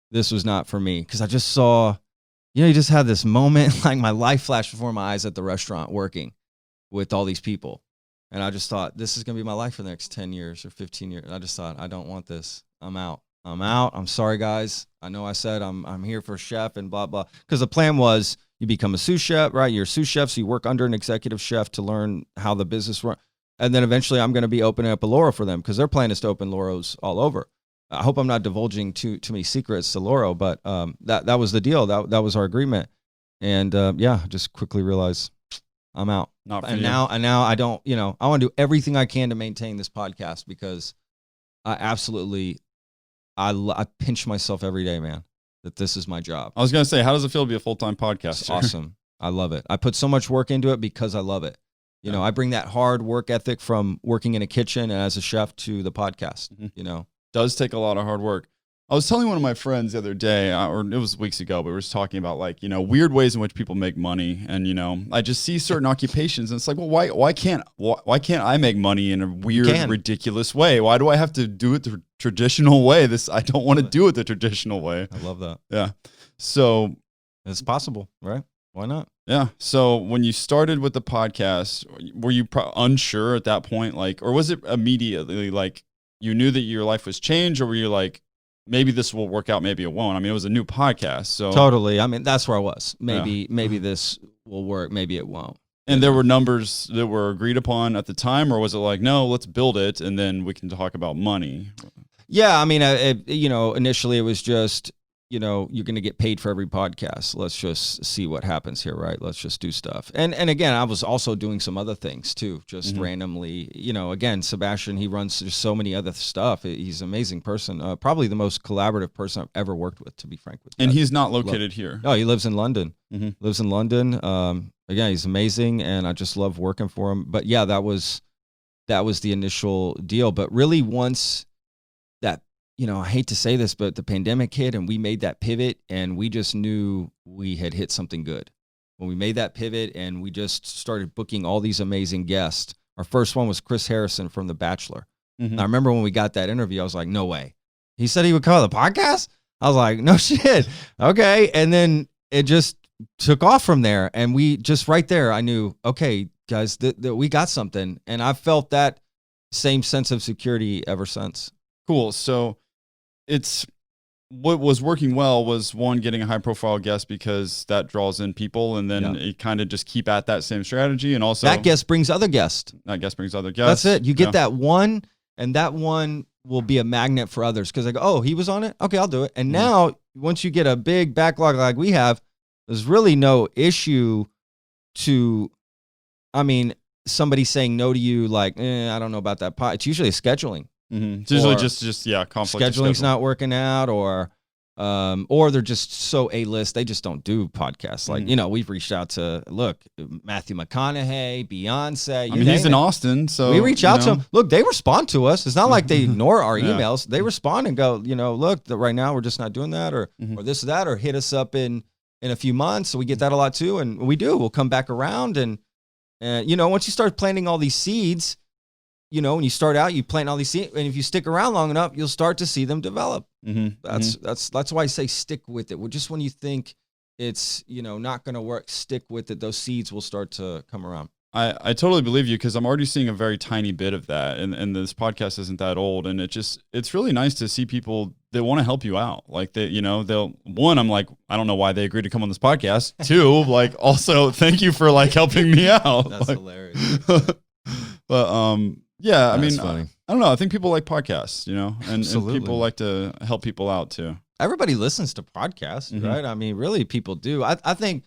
this was not for me because I just saw, you just had this moment, like my life flashed before my eyes at the restaurant working with all these people. And I just thought, this is going to be my life for the next 10 years or 15 years. And I just thought, I don't want this. I'm out. I'm sorry, guys. I know I said I'm here for a chef and blah, blah. Because the plan was you become a sous chef, right? You're a sous chef, so you work under an executive chef to learn how the business runs. And then eventually I'm going to be opening up a Loro for them because their plan is to open Loros all over. I hope I'm not divulging too many secrets to Loro, but that was the deal. That was our agreement. And just quickly realized I'm out. Not for and you. now I don't, I want to do everything I can to maintain this podcast because I absolutely, I pinch myself every day, man, that this is my job. I was going to say, how does it feel to be a full-time podcaster? It's awesome. I love it. I put so much work into it because I love it. I bring that hard work ethic from working in a kitchen and as a chef to the podcast, Does take a lot of hard work. I was telling one of my friends the other day, or it was weeks ago, but we were just talking about weird ways in which people make money. And, I just see certain occupations and it's like, well, why can't I make money in a weird, ridiculous way? Why do I have to do it the traditional way? I don't want to do it the traditional way. I love that. Yeah. So it's possible, right? Why not? Yeah. So when you started with the podcast, were you unsure at that point? Or was it immediately you knew that your life was changed, or were you like, maybe this will work out, maybe it won't? I mean, it was a new podcast. So totally. I mean, that's where I was. Maybe this will work. Maybe it won't. And there were numbers that were agreed upon at the time, or was it like, no, let's build it and then we can talk about money? Yeah. I mean, initially it was just, you're going to get paid for every podcast. Let's just see what happens here, right? Let's just do stuff. And again, I was also doing some other things too, just randomly. Again, Sebastian, he runs just so many other stuff. He's an amazing person, probably the most collaborative person I've ever worked with, to be frank with you. And he's not located here. No, he lives in London. Lives in London. Again, he's amazing, and I just love working for him. But yeah, that was the initial deal. But really, once that, I hate to say this, but the pandemic hit and we made that pivot and we just knew we had hit something good. When we made that pivot and we just started booking all these amazing guests. Our first one was Chris Harrison from The Bachelor. And I remember when we got that interview, I was like, no way. He said he would come on the podcast? I was like, no shit. Okay. And then it just took off from there. And we just right there, I knew, okay, guys, we got something. And I've felt that same sense of security ever since. Cool. So what was working well was one, getting a high profile guest because that draws in people, and then you kind of just keep at that same strategy. And also that guest brings other guests. That's it. You get that one, and that one will be a magnet for others because they go, oh, he was on it? Okay, I'll do it. And now once you get a big backlog like we have, there's really no issue to, somebody saying no to you like, I don't know about that pot. It's usually scheduling. It's usually just conflict. Scheduling's not working out, or they're just so A-list. They just don't do podcasts. Like, we've reached out to, Matthew McConaughey, Beyonce. He's in Austin, so we reach out to them. Look, they respond to us. It's not like they ignore our emails. They respond and go, right now we're just not doing that, or this or that, or hit us up in a few months. So we get that a lot too, and we do. We'll come back around, and once you start planting all these seeds, when you start out, you plant all these seeds, and if you stick around long enough, you'll start to see them develop. That's why I say stick with it. Well, just when you think it's, not going to work, stick with it. Those seeds will start to come around. I totally believe you, because I'm already seeing a very tiny bit of that, and this podcast isn't that old, and it's really nice to see people that want to help you out. Like one, I'm like, I don't know why they agreed to come on this podcast. Two, like, also thank you for like helping me out. That's like, hilarious. But yeah, I mean, funny. I don't know. I think people like podcasts, and people like to help people out too. Everybody listens to podcasts, right? I mean, really, people do. I think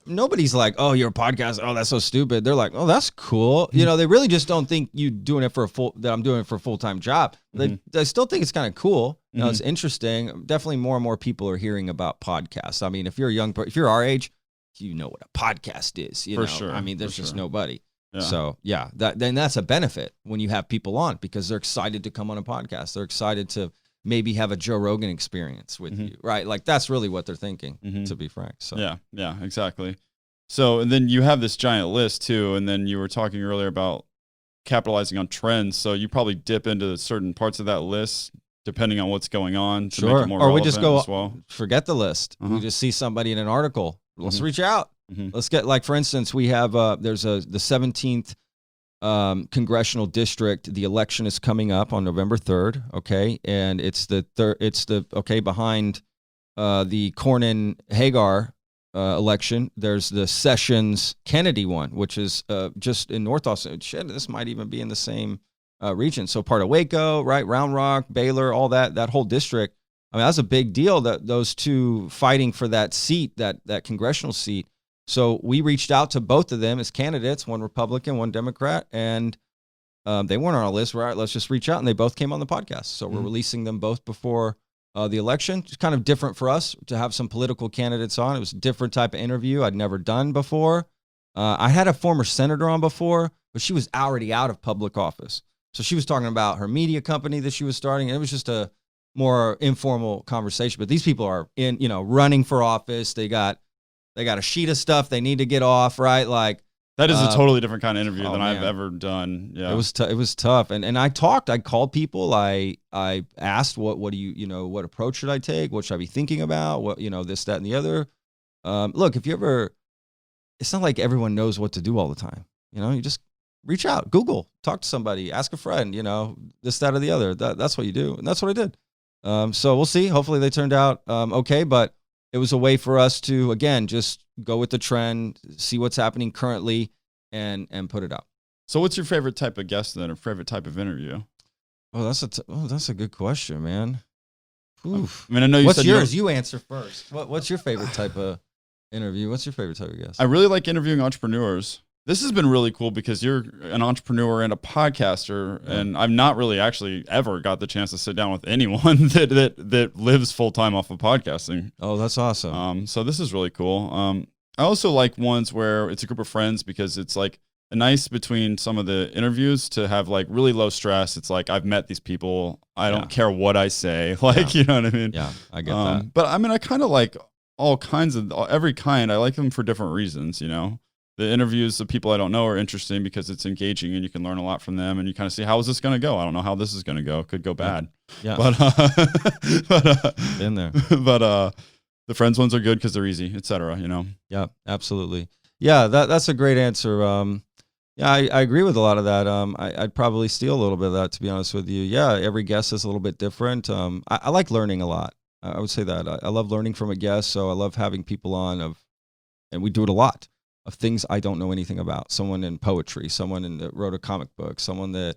nobody's like, oh, you're a podcast. Oh, that's so stupid. They're like, oh, that's cool. They really just don't think you doing it that I'm doing it for a full-time job. They still think it's kind of cool. It's interesting. Definitely more and more people are hearing about podcasts. I mean, if you're if you're our age, you know what a podcast is. For sure. I mean, there's just nobody. Yeah. So yeah, then that's a benefit when you have people on, because they're excited to come on a podcast. They're excited to maybe have a Joe Rogan experience with you, right? Like that's really what they're thinking, to be frank. So yeah, exactly. So, and then you have this giant list too, and then you were talking earlier about capitalizing on trends. So you probably dip into certain parts of that list depending on what's going on to make it more or we relevant just go as well. Forget the list. We just see somebody in an article. Let's reach out. Let's get, like, for instance, we have there's the 17th congressional district. The election is coming up on November 3rd. Okay, and it's behind the Cornyn-Hagar election. There's the Sessions-Kennedy one, which is just in North Austin. Shit, this might even be in the same region. So part of Waco, right? Round Rock, Baylor, all that whole district. I mean, that's a big deal, that those two fighting for that seat, that congressional seat. So we reached out to both of them as candidates, one Republican, one Democrat, and they weren't on our list. We're all right, let's just reach out, and they both came on the podcast. So we're releasing them both before the election. It's kind of different for us to have some political candidates on. It was a different type of interview I'd never done before. I had a former senator on before, but she was already out of public office. So she was talking about her media company that she was starting, and it was just a more informal conversation. But these people are running for office. They got a sheet of stuff they need to get off, right? Like, that is a totally different kind of interview than I've ever done. Yeah, it was tough, and I called people. I asked what do you what approach should I take? What should I be thinking about? What this, that, and the other. Look, if you ever, it's not like everyone knows what to do all the time. You just reach out, Google, talk to somebody, ask a friend. This, that, or the other. That's what you do, and that's what I did. So we'll see. Hopefully they turned out okay, but it was a way for us to, again, just go with the trend, see what's happening currently, and put it out. So what's your favorite type of guest then, or favorite type of interview? Oh, that's a good question, man. Oof. I mean, I know you what's said yours? You answer first. What's your favorite type of interview? What's your favorite type of guest? I really like interviewing entrepreneurs. This has been really cool because you're an entrepreneur and a podcaster, and I've not really actually ever got the chance to sit down with anyone that lives full time off of podcasting. Oh, that's awesome. So this is really cool. I also like ones where it's a group of friends, because it's like a nice between some of the interviews to have like really low stress. It's like, I've met these people. I don't care what I say. Like, you know what I mean? Yeah, I get that. But I mean, I kind of like all kinds of every kind. I like them for different reasons, The interviews of people I don't know are interesting because it's engaging and you can learn a lot from them, and you kind of see, how is this going to go? I don't know how this is going to go. It could go bad. Yeah. But in there. But the friends ones are good because they're easy, etc. Yeah, absolutely. Yeah, that's a great answer. Yeah, I agree with a lot of that. I'd probably steal a little bit of that, to be honest with you. Yeah, every guest is a little bit different. I like learning a lot. I would say that. I love learning from a guest, so I love having people on and we do it a lot, of things I don't know anything about. Someone in poetry, someone that wrote a comic book, someone that,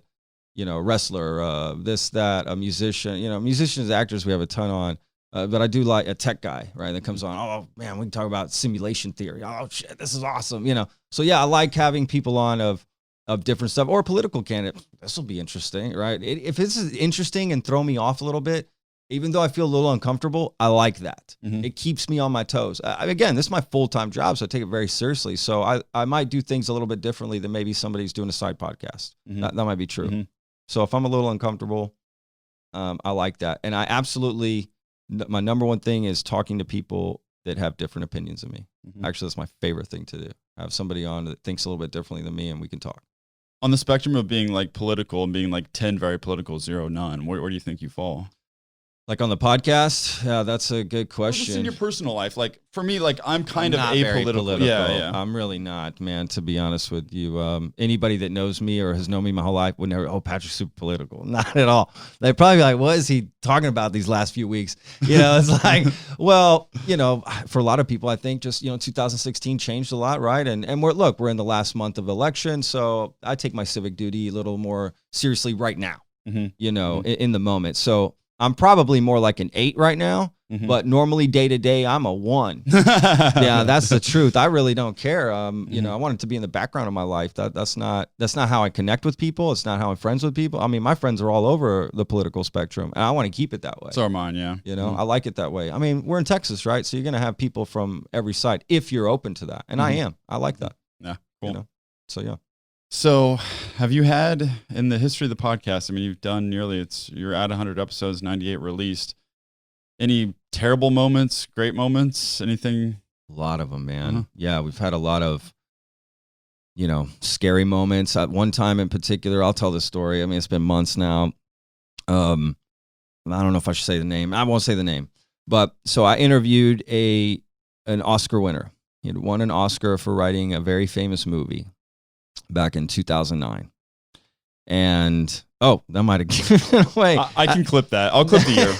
wrestler, this, that, a musician. Musicians, actors, we have a ton on. But I do like a tech guy, right? That comes on. Oh man, we can talk about simulation theory. Oh shit, this is awesome. So yeah, I like having people on of different stuff, or a political candidate. This will be interesting, right? If this is interesting and throw me off a little bit, even though I feel a little uncomfortable, I like that. It keeps me on my toes. Again, this is my full-time job, so I take it very seriously. So I might do things a little bit differently than maybe somebody's doing a side podcast. That might be true. So if I'm a little uncomfortable, I like that. And I absolutely, my number one thing is talking to people that have different opinions than me. Actually, that's my favorite thing to do. Have somebody on that thinks a little bit differently than me, and we can talk. On the spectrum of being like political and being like 10 very political, 0 none, where do you think you fall? Like on the podcast? Yeah, that's a good question. Just in your personal life, like for me, like I'm kind of very apolitical. political. Yeah. I'm really not, man, to be honest with you. Anybody that knows me or has known me my whole life would never, Patrick's super political. Not at all. They'd probably be like, what is he talking about these last few weeks? It's like, well, for a lot of people, I think just, 2016 changed a lot, right? And we're in the last month of election, so I take my civic duty a little more seriously right now, in the moment. So I'm probably more like an 8 right now, but normally day to day, I'm a 1. Yeah, that's the truth. I really don't care. I want it to be in the background of my life. That's not how I connect with people. It's not how I'm friends with people. I mean, my friends are all over the political spectrum, and I want to keep it that way. So are mine, yeah. I like it that way. I mean, we're in Texas, right? So you're going to have people from every side if you're open to that. And I am. I like that. Yeah, cool. So, yeah. So have you had, in the history of the podcast, I mean, you've done you're at 100 episodes, 98 released. Any terrible moments, great moments, anything? A lot of them, man. Yeah, we've had a lot of, scary moments. At one time in particular, I'll tell this story. I mean, it's been months now. I don't know if I should say the name. I won't say the name. But so I interviewed an Oscar winner. He had won an Oscar for writing a very famous movie back in 2009. And that might have given it away. I can clip that. I'll clip the year.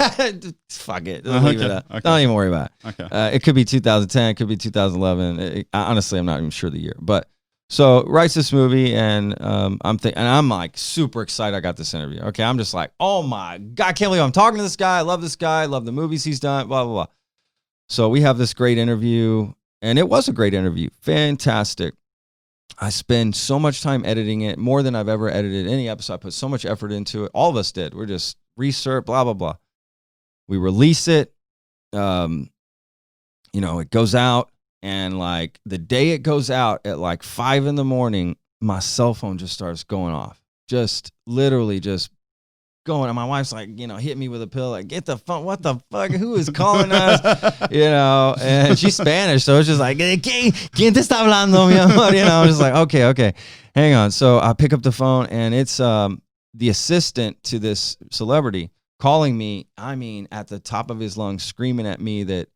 Fuck it. Leave it. Okay. Don't even worry about it. Okay. It could be 2010. It could be 2011. Honestly, I'm not even sure the year. But so writes this movie, and I'm like super excited. I got this interview. Okay, I'm just like, oh my God, I can't believe I'm talking to this guy. I love this guy. I love the movies he's done. Blah blah blah. So we have this great interview, and it was a great interview. Fantastic. I spend so much time editing it, more than I've ever edited any episode. I put so much effort into it. All of us did. We're just research, blah, blah, blah. We release it. It goes out. And like the day it goes out at like 5 a.m, my cell phone just starts going off. Just literally just going. And my wife's like, hit me with a pill. Like, get the phone. What the fuck? Who is calling us? And she's Spanish. So it's just like, ¿Quién te está hablando? I'm just like, okay. Hang on. So I pick up the phone, and it's the assistant to this celebrity calling me. I mean, at the top of his lungs, screaming at me that,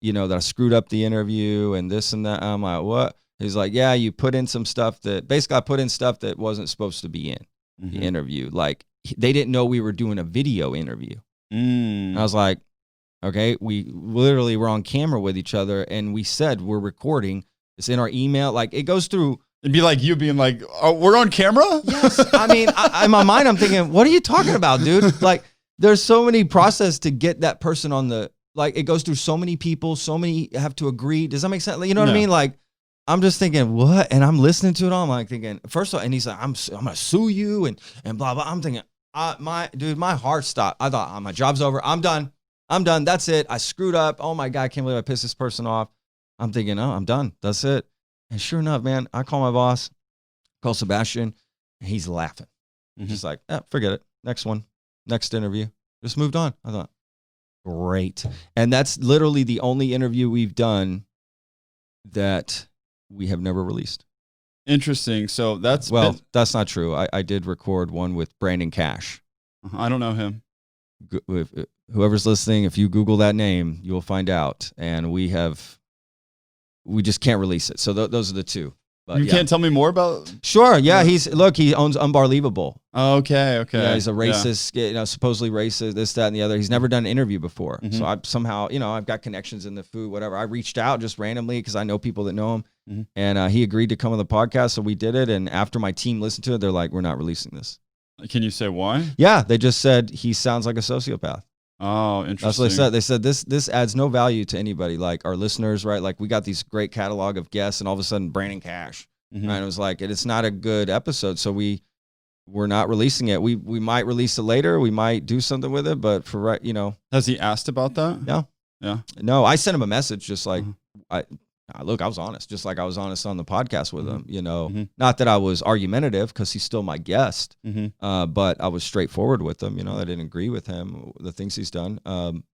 that I screwed up the interview and this and that. I'm like, what? He's like, yeah, you put in some stuff I put in stuff that wasn't supposed to be in the interview. Like, they didn't know we were doing a video interview. And I was like, okay, we literally were on camera with each other, and we said we're recording. It's in our email. Like, it goes through. It'd be like you being like, oh, we're on camera? Yes. I mean, in my mind, I'm thinking, what are you talking about, dude? Like, there's so many process to get that person on it goes through so many people, so many have to agree. Does that make sense? You know what I mean? Like, I'm just thinking, what? And I'm listening to it all. I'm like thinking, first of all, and he's like, I'm going to sue you and blah, blah. I'm thinking, my heart stopped. I thought, my job's over. I'm done. That's it. I screwed up. Oh my God, I can't believe I pissed this person off. I'm thinking, I'm done. That's it. And sure enough, man, I call my boss, call Sebastian, and he's laughing. Just like, forget it. Next one, next interview. Just moved on. I thought, great. And that's literally the only interview we've done that we have never released. Interesting. So that's that's not true. I did record one with Brandon Cash. I don't know him. Whoever's listening, if you Google that name, you'll find out. And we just can't release it. So those are the two. But you can't tell me more about? Sure. Yeah. He owns Unbelievable. Oh, okay. Yeah, he's a racist, supposedly racist, this, that, and the other. He's never done an interview before. So I somehow, I've got connections in the food, whatever. I reached out just randomly because I know people that know him. And he agreed to come on the podcast. So we did it. And after my team listened to it, they're like, we're not releasing this. Can you say why? Yeah. They just said he sounds like a sociopath. Oh, interesting. That's what they said. They said this adds no value to anybody, like our listeners, right? Like, we got these great catalog of guests, and all of a sudden Brandon Cash. Right? And it was like, it's not a good episode. So we're not releasing it. We might release it later. We might do something with it, but for right, Has he asked about that? Yeah. Yeah. No, I sent him a message just like, I was honest, just like I was honest on the podcast with him, not that I was argumentative because he's still my guest, but I was straightforward with him. I didn't agree with him, the things he's done.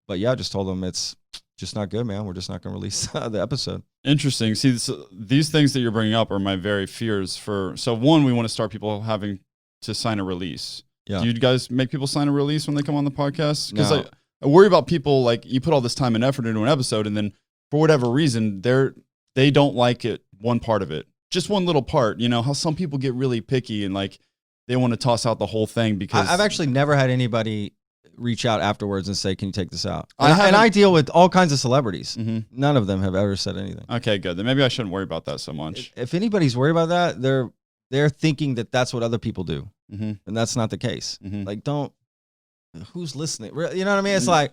But yeah, I just told him it's just not good, man. We're just not going to release the episode. Interesting. See, these things that you're bringing up are my very fears for. So one, we want to start people having to sign a release. Yeah. Do you guys make people sign a release when they come on the podcast? Because No. I worry about people, like, you put all this time and effort into an episode, and then for whatever reason, they don't like it, one part of it. Just one little part. You know, how some people get really picky and, like, they want to toss out the whole thing because... I've actually never had anybody reach out afterwards and say, can you take this out? I And I deal with all kinds of celebrities. Mm-hmm. None of them have ever said anything. Okay, good. Then maybe I shouldn't worry about that so much. If anybody's worried about that, they're thinking that that's what other people do. Mm-hmm. And that's not the case. Mm-hmm. Like, who's listening? You know what I mean? It's like,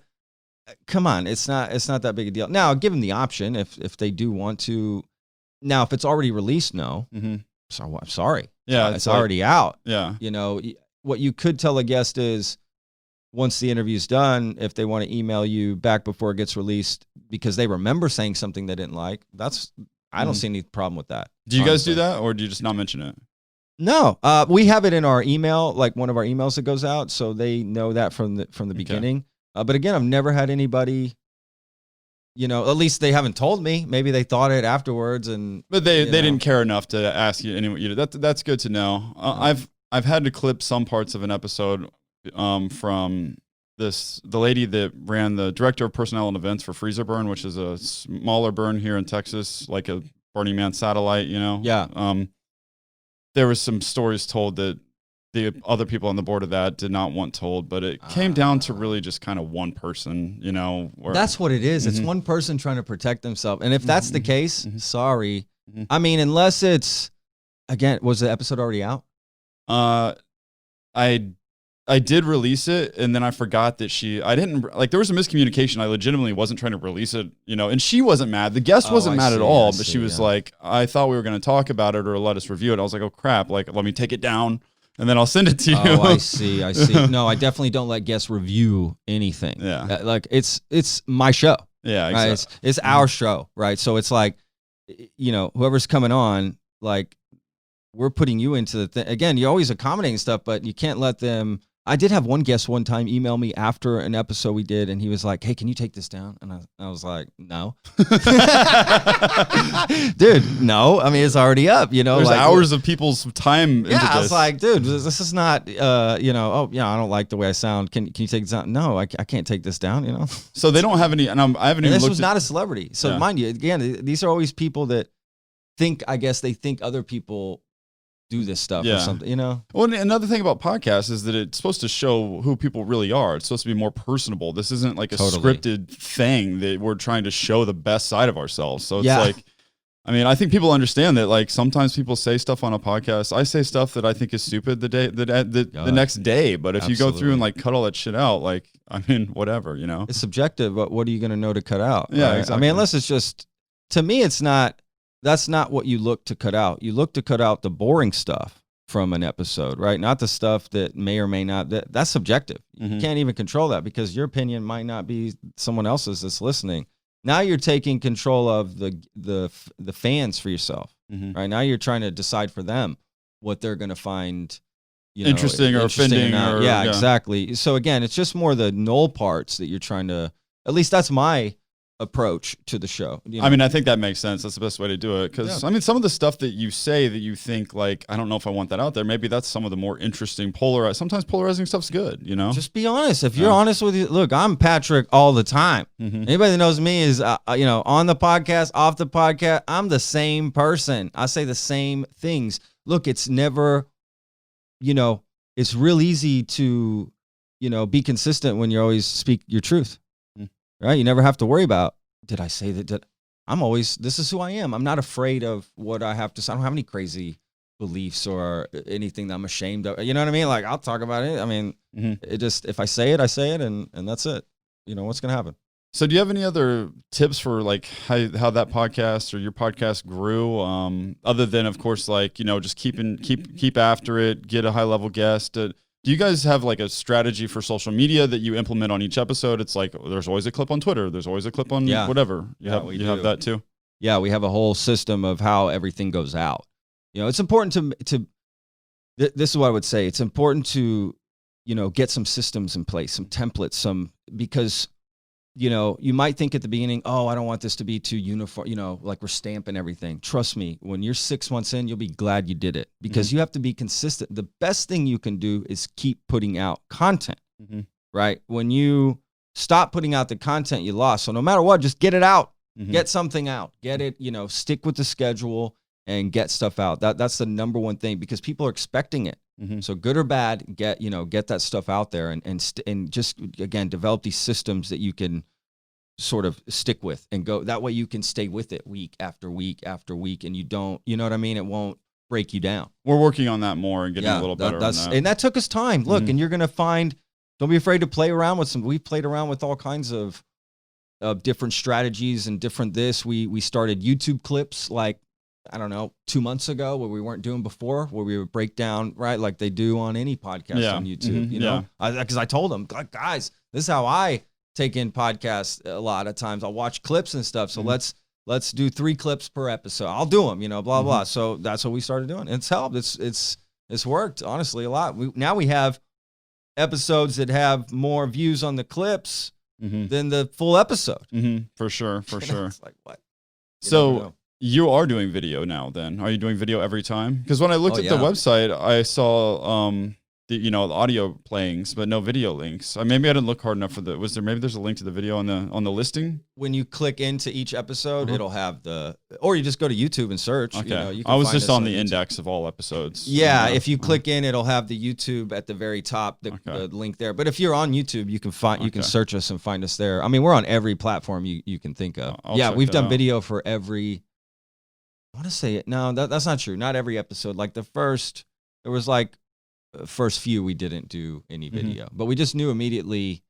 come on, it's not that big a deal. Now, give them the option if they do want to. Now, if it's already released, no. Mm-hmm. So I'm sorry. Yeah, it's already out. Yeah. You know, what you could tell a guest is, once the interview's done, if they want to email you back before it gets released because they remember saying something they didn't like, I don't see any problem with that. Do you guys do that, or do you just not mention it? No, we have it in our email, like one of our emails that goes out, so they know that from the beginning. But again, I've never had anybody, you know, at least they haven't told me. Maybe they thought it afterwards, but they didn't care enough to ask you anyway. That's good to know. I've had to clip some parts of an episode from the lady that ran the director of personnel and events for Freezer Burn, which is a smaller burn here in Texas, like a Burning Man satellite, you know? Yeah. There was some stories told that the other people on the board of that did not want told, but it came down to really just kind of one person, you know? That's what it is. Mm-hmm. It's one person trying to protect themselves. And if that's the case, sorry. Mm-hmm. I mean, unless it's, again, was the episode already out? I did release it, and then I forgot that there was a miscommunication. I legitimately wasn't trying to release it, you know, and she wasn't mad. The guest wasn't mad at all, but she was like, I thought we were going to talk about it or let us review it. I was like, oh crap, like, let me take it down and then I'll send it to you. Oh, I see. No, I definitely don't let guests review anything. Yeah. Like it's my show. Yeah, exactly. Right? It's our show, right? So it's like, you know, whoever's coming on, like, we're putting you into the thing. Again, you're always accommodating stuff, but you can't let them. I did have one guest one time email me after an episode we did, and he was like, hey, can you take this down? And I was like, no. Dude, no. I mean, it's already up, you know. There's like, hours of people's time into this. I was like, dude, this is not, you know, oh, yeah, I don't like the way I sound. Can you take this down? No, I can't take this down, you know. So they don't have any, and I haven't even this looked was not a celebrity. So mind you, again, these are always people that think other people do this stuff or something, you know? Well, another thing about podcasts is that it's supposed to show who people really are. It's supposed to be more personable. This isn't like a scripted thing that we're trying to show the best side of ourselves. So it's like, I mean, I think people understand that, like, sometimes people say stuff on a podcast. I say stuff that I think is stupid the next day. But if you go through and like cut all that shit out, like, I mean, whatever, you know? It's subjective, but what are you going to know to cut out? Yeah, right? exactly. I mean, unless it's just, to me, it's not. That's not what you look to cut out. You look to cut out the boring stuff from an episode, right? Not the stuff that may or may not. That's subjective. You can't even control that because your opinion might not be someone else's that's listening. Now you're taking control of the fans for yourself, right? Now you're trying to decide for them what they're going to find, you know, interesting or offending. Yeah, exactly. So again, it's just more the null parts that you're trying to. At least that's my approach to the show. You know? I mean, I think that makes sense. That's the best way to do it. Because I mean, some of the stuff that you say that you think, like, I don't know if I want that out there. Maybe that's some of the more interesting sometimes polarizing stuff's good, you know? Just be honest. If you're honest with you, look, I'm Patrick all the time. Anybody that knows me is, you know, on the podcast, off the podcast, I'm the same person. I say the same things. Look, it's never, you know, it's real easy to, you know, be consistent when you always speak your truth. Right? You never have to worry about, did I say that? This is who I am. I'm not afraid of what I have to say. I don't have any crazy beliefs or anything that I'm ashamed of. You know what I mean? Like, I'll talk about it. I mean, it just, if I say it, and that's it. You know, what's going to happen? So do you have any other tips for, like, how that podcast or your podcast grew? Other than, of course, like, you know, just keep after it, get a high level guest. Do you guys have, like, a strategy for social media that you implement on each episode? It's like, there's always a clip on Twitter. There's always a clip on whatever. You have that too? Yeah, we have a whole system of how everything goes out. You know, it's important this is what I would say. It's important to, you know, get some systems in place, some templates, because you know, you might think at the beginning, oh, I don't want this to be too uniform, you know, like we're stamping everything. Trust me, when you're 6 months in, you'll be glad you did it because you have to be consistent. The best thing you can do is keep putting out content, right? When you stop putting out the content, you lost. So no matter what, just get it out, get something out, get it, you know, stick with the schedule and get stuff out. That's the number one thing because people are expecting it. So good or bad, get that stuff out there and just, again, develop these systems that you can sort of stick with and go. That way you can stay with it week after week after week and you don't, you know what I mean? It won't break you down. We're working on that more and getting a little better on that. And that took us time. Look, and you're going to find, don't be afraid to play around with we've played around with all kinds of different strategies and different this. We started YouTube clips like, I don't know, 2 months ago where we weren't doing before, where we would break down, right, like they do on any podcast on YouTube, you know? Because I told them, guys, this is how I take in podcasts a lot of times. I'll watch clips and stuff. So let's do 3 clips per episode. I'll do them, you know, blah, blah. So that's what we started doing. It's helped. It's worked, honestly, a lot. Now we have episodes that have more views on the clips than the full episode. For sure. It's like, what? So you are doing video now then. Are you doing video every time? Because when I looked at the website, I saw the audio playings, but no video links. Maybe I didn't look hard enough for maybe there's a link to the video on the listing? When you click into each episode, it'll have or you just go to YouTube and search. Okay. You know, you can I was find just on the YouTube. index of all episodes. Yeah, if you click in, it'll have the YouTube at the very top, the link there. But if you're on YouTube, you can you can search us and find us there. I mean, we're on every platform you can think of. We've done video for every. I want to say it. No, that's not true. Not every episode. Like there was like first few we didn't do any video, but we just knew immediately.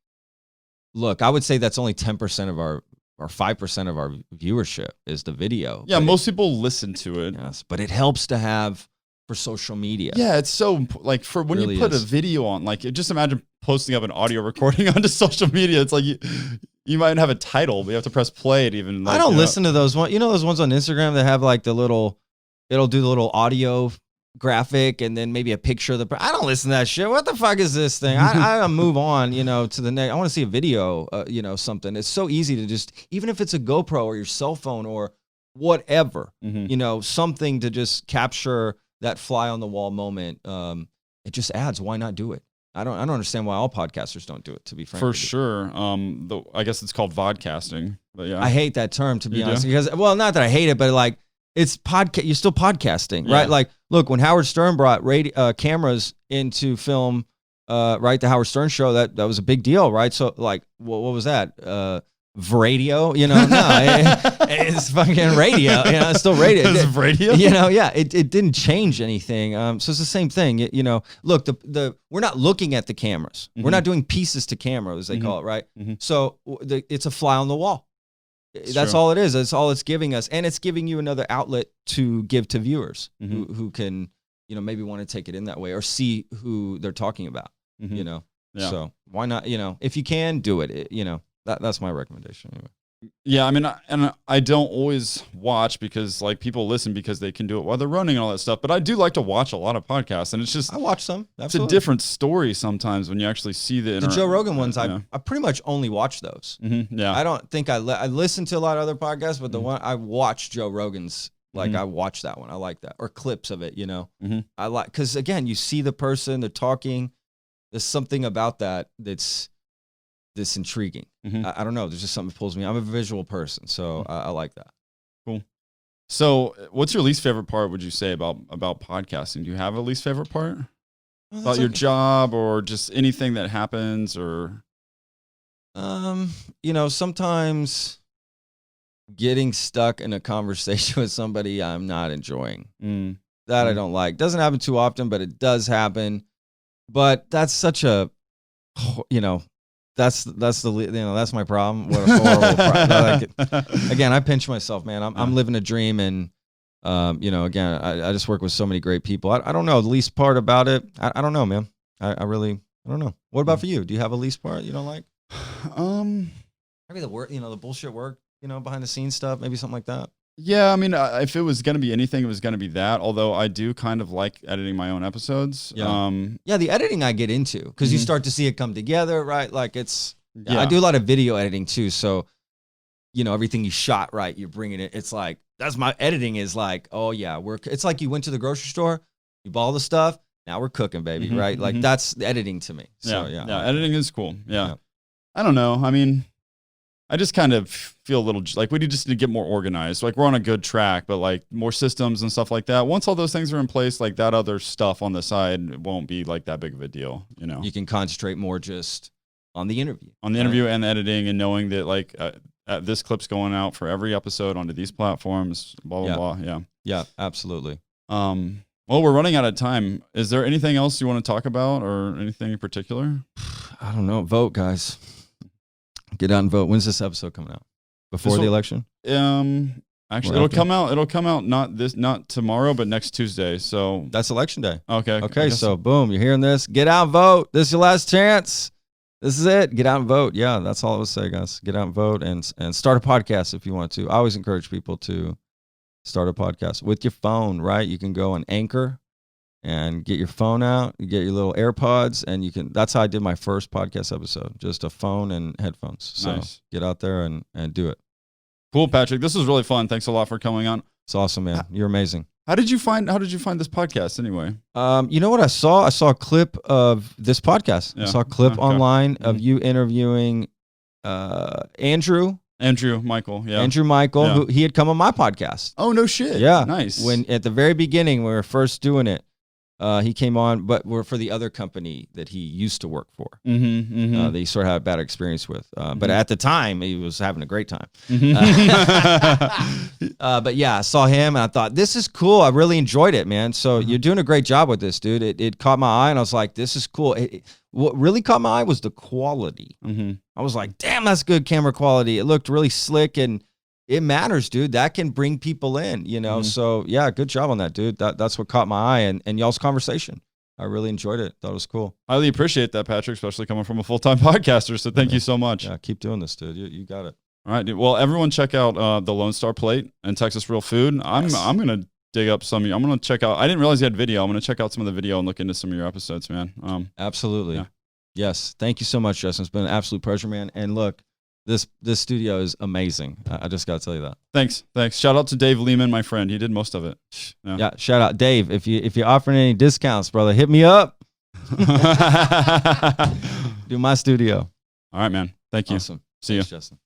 Look, I would say that's only 10% of our or 5% of our viewership is the video. Yeah, most people listen to it. Yes, but it helps to have for social media. Yeah, it's so like for when you put a video on, like just imagine posting up an audio recording onto social media. It's like you might have a title, but you have to press play to even. Like, I don't listen to those ones. You know those ones on Instagram that have like it'll do the little audio graphic and then maybe a picture of the. I don't listen to that shit. What the fuck is this thing? I move on, to the next. I want to see a video, something. It's so easy to just, even if it's a GoPro or your cell phone or whatever, something to just capture that fly on the wall moment. It just adds. Why not do it? I don't understand why all podcasters don't do it, to be frank. For sure. I guess it's called vodcasting. But yeah. I hate that term, to be honest, because, well, not that I hate it, but like it's you're still podcasting, right? Like, look, when Howard Stern brought cameras into film, right? The Howard Stern show, that was a big deal, right? So like, what was that? Radio, no, it's fucking radio, it's still radio. It's radio? It didn't change anything. So it's the same thing, look, we're not looking at the cameras. We're not doing pieces to camera, as they call it, right? So it's a fly on the wall. That's all it is. That's all it's giving us. And it's giving you another outlet to give to viewers who can, maybe want to take it in that way or see who they're talking about, Yeah. So why not, if you can do it, That's my recommendation anyway. Yeah, I mean, and I don't always watch because like people listen because they can do it while they're running and all that stuff. But I do like to watch a lot of podcasts, and it's just I watch some. Absolutely. It's a different story sometimes when you actually see the Joe Rogan ones. I pretty much only watch those. Yeah, I don't think I listen to a lot of other podcasts, but the one I watch Joe Rogan's. Like I watch that one. I like that, or clips of it. I like because again, you see the person, they're talking. There's something about that's intriguing. I don't know. There's just something that pulls me. I'm a visual person, so I like that. Cool. So what's your least favorite part, would you say, about podcasting? Do you have a least favorite part? About your job or just anything that happens or? Sometimes getting stuck in a conversation with somebody I'm not enjoying. That I don't like. Doesn't happen too often, but it does happen. But that's such a, that's my problem. What a horrible problem. Again, I pinch myself, man. I'm living a dream, and again, I just work with so many great people. I don't know the least part about it. I don't know, man. I really don't know. What about for you? Do you have a least part you don't like? Maybe the work, the bullshit work, behind the scenes stuff, maybe something like that. Yeah, I mean, if it was going to be anything, it was going to be that. Although I do kind of like editing my own episodes. Yeah, the editing I get into because you start to see it come together, right? Like it's Yeah. I do a lot of video editing too. So, everything you shot, right, you're bringing it. It's like, that's my editing is like, oh yeah, it's like you went to the grocery store, you bought all the stuff. Now we're cooking, baby, right? Like that's editing to me. So yeah. Editing is cool. Yeah. I don't know. I mean, I just kind of feel a little like we just need to get more organized. Like we're on a good track, but like more systems and stuff like that. Once all those things are in place, like that other stuff on the side won't be like that big of a deal, You can concentrate more just on the interview. On the interview and the editing, and knowing that like this clip's going out for every episode onto these platforms, blah, blah, blah. Yeah. Yeah, absolutely. Well, we're running out of time. Is there anything else you want to talk about or anything in particular? I don't know. Vote, guys. Get out and vote. When's this episode coming out? Before the election? Actually, it'll come out not tomorrow, but next Tuesday. So that's election day. Okay. So boom, you're hearing this. Get out and vote. This is your last chance. This is it. Get out and vote. Yeah, that's all I would say, guys. Get out and vote and start a podcast if you want to. I always encourage people to start a podcast with your phone, right? You can go on Anchor and get your phone out, you get your little AirPods, and that's how I did my first podcast episode, just a phone and headphones. So Get out there and do it. Cool, Patrick. This was really fun. Thanks a lot for coming on. It's awesome, man. You're amazing. How did you find this podcast anyway? You know what I saw? I saw a clip of this podcast. I saw a clip online of you interviewing Andrew Michael, who he had come on my podcast. Oh, no shit. Yeah. Nice. When at the very beginning, when we were first doing it, he came on, but we're for the other company that he used to work for. That he sort of had a bad experience with. But at the time, he was having a great time. But yeah, I saw him and I thought, this is cool. I really enjoyed it, man. So you're doing a great job with this, dude. It caught my eye and I was like, this is cool. What really caught my eye was the quality. I was like, damn, that's good camera quality. It looked really slick and it matters, dude. That can bring people in, So yeah, good job on that, dude. That's what caught my eye and y'all's conversation. I really enjoyed it. Thought it was cool. Highly appreciate that, Patrick, especially coming from a full-time podcaster. So thank you so much. Yeah, keep doing this, dude. You got it. All right, dude. Well, everyone check out the Lone Star Plate and Texas Real Food. I'm gonna dig up I'm gonna check out. I didn't realize you had video. I'm gonna check out some of the video and look into some of your episodes, man. Absolutely. Yeah. Yes. Thank you so much, Justin. It's been an absolute pleasure, man. And look, this studio is amazing. I just got to tell you that. Thanks. Shout out to Dave Lehman, my friend. He did most of it. Yeah. Shout out Dave. If you're offering any discounts, brother, hit me up. Do my studio. All right, man. Thank you. Awesome. See you. Thanks, Justin.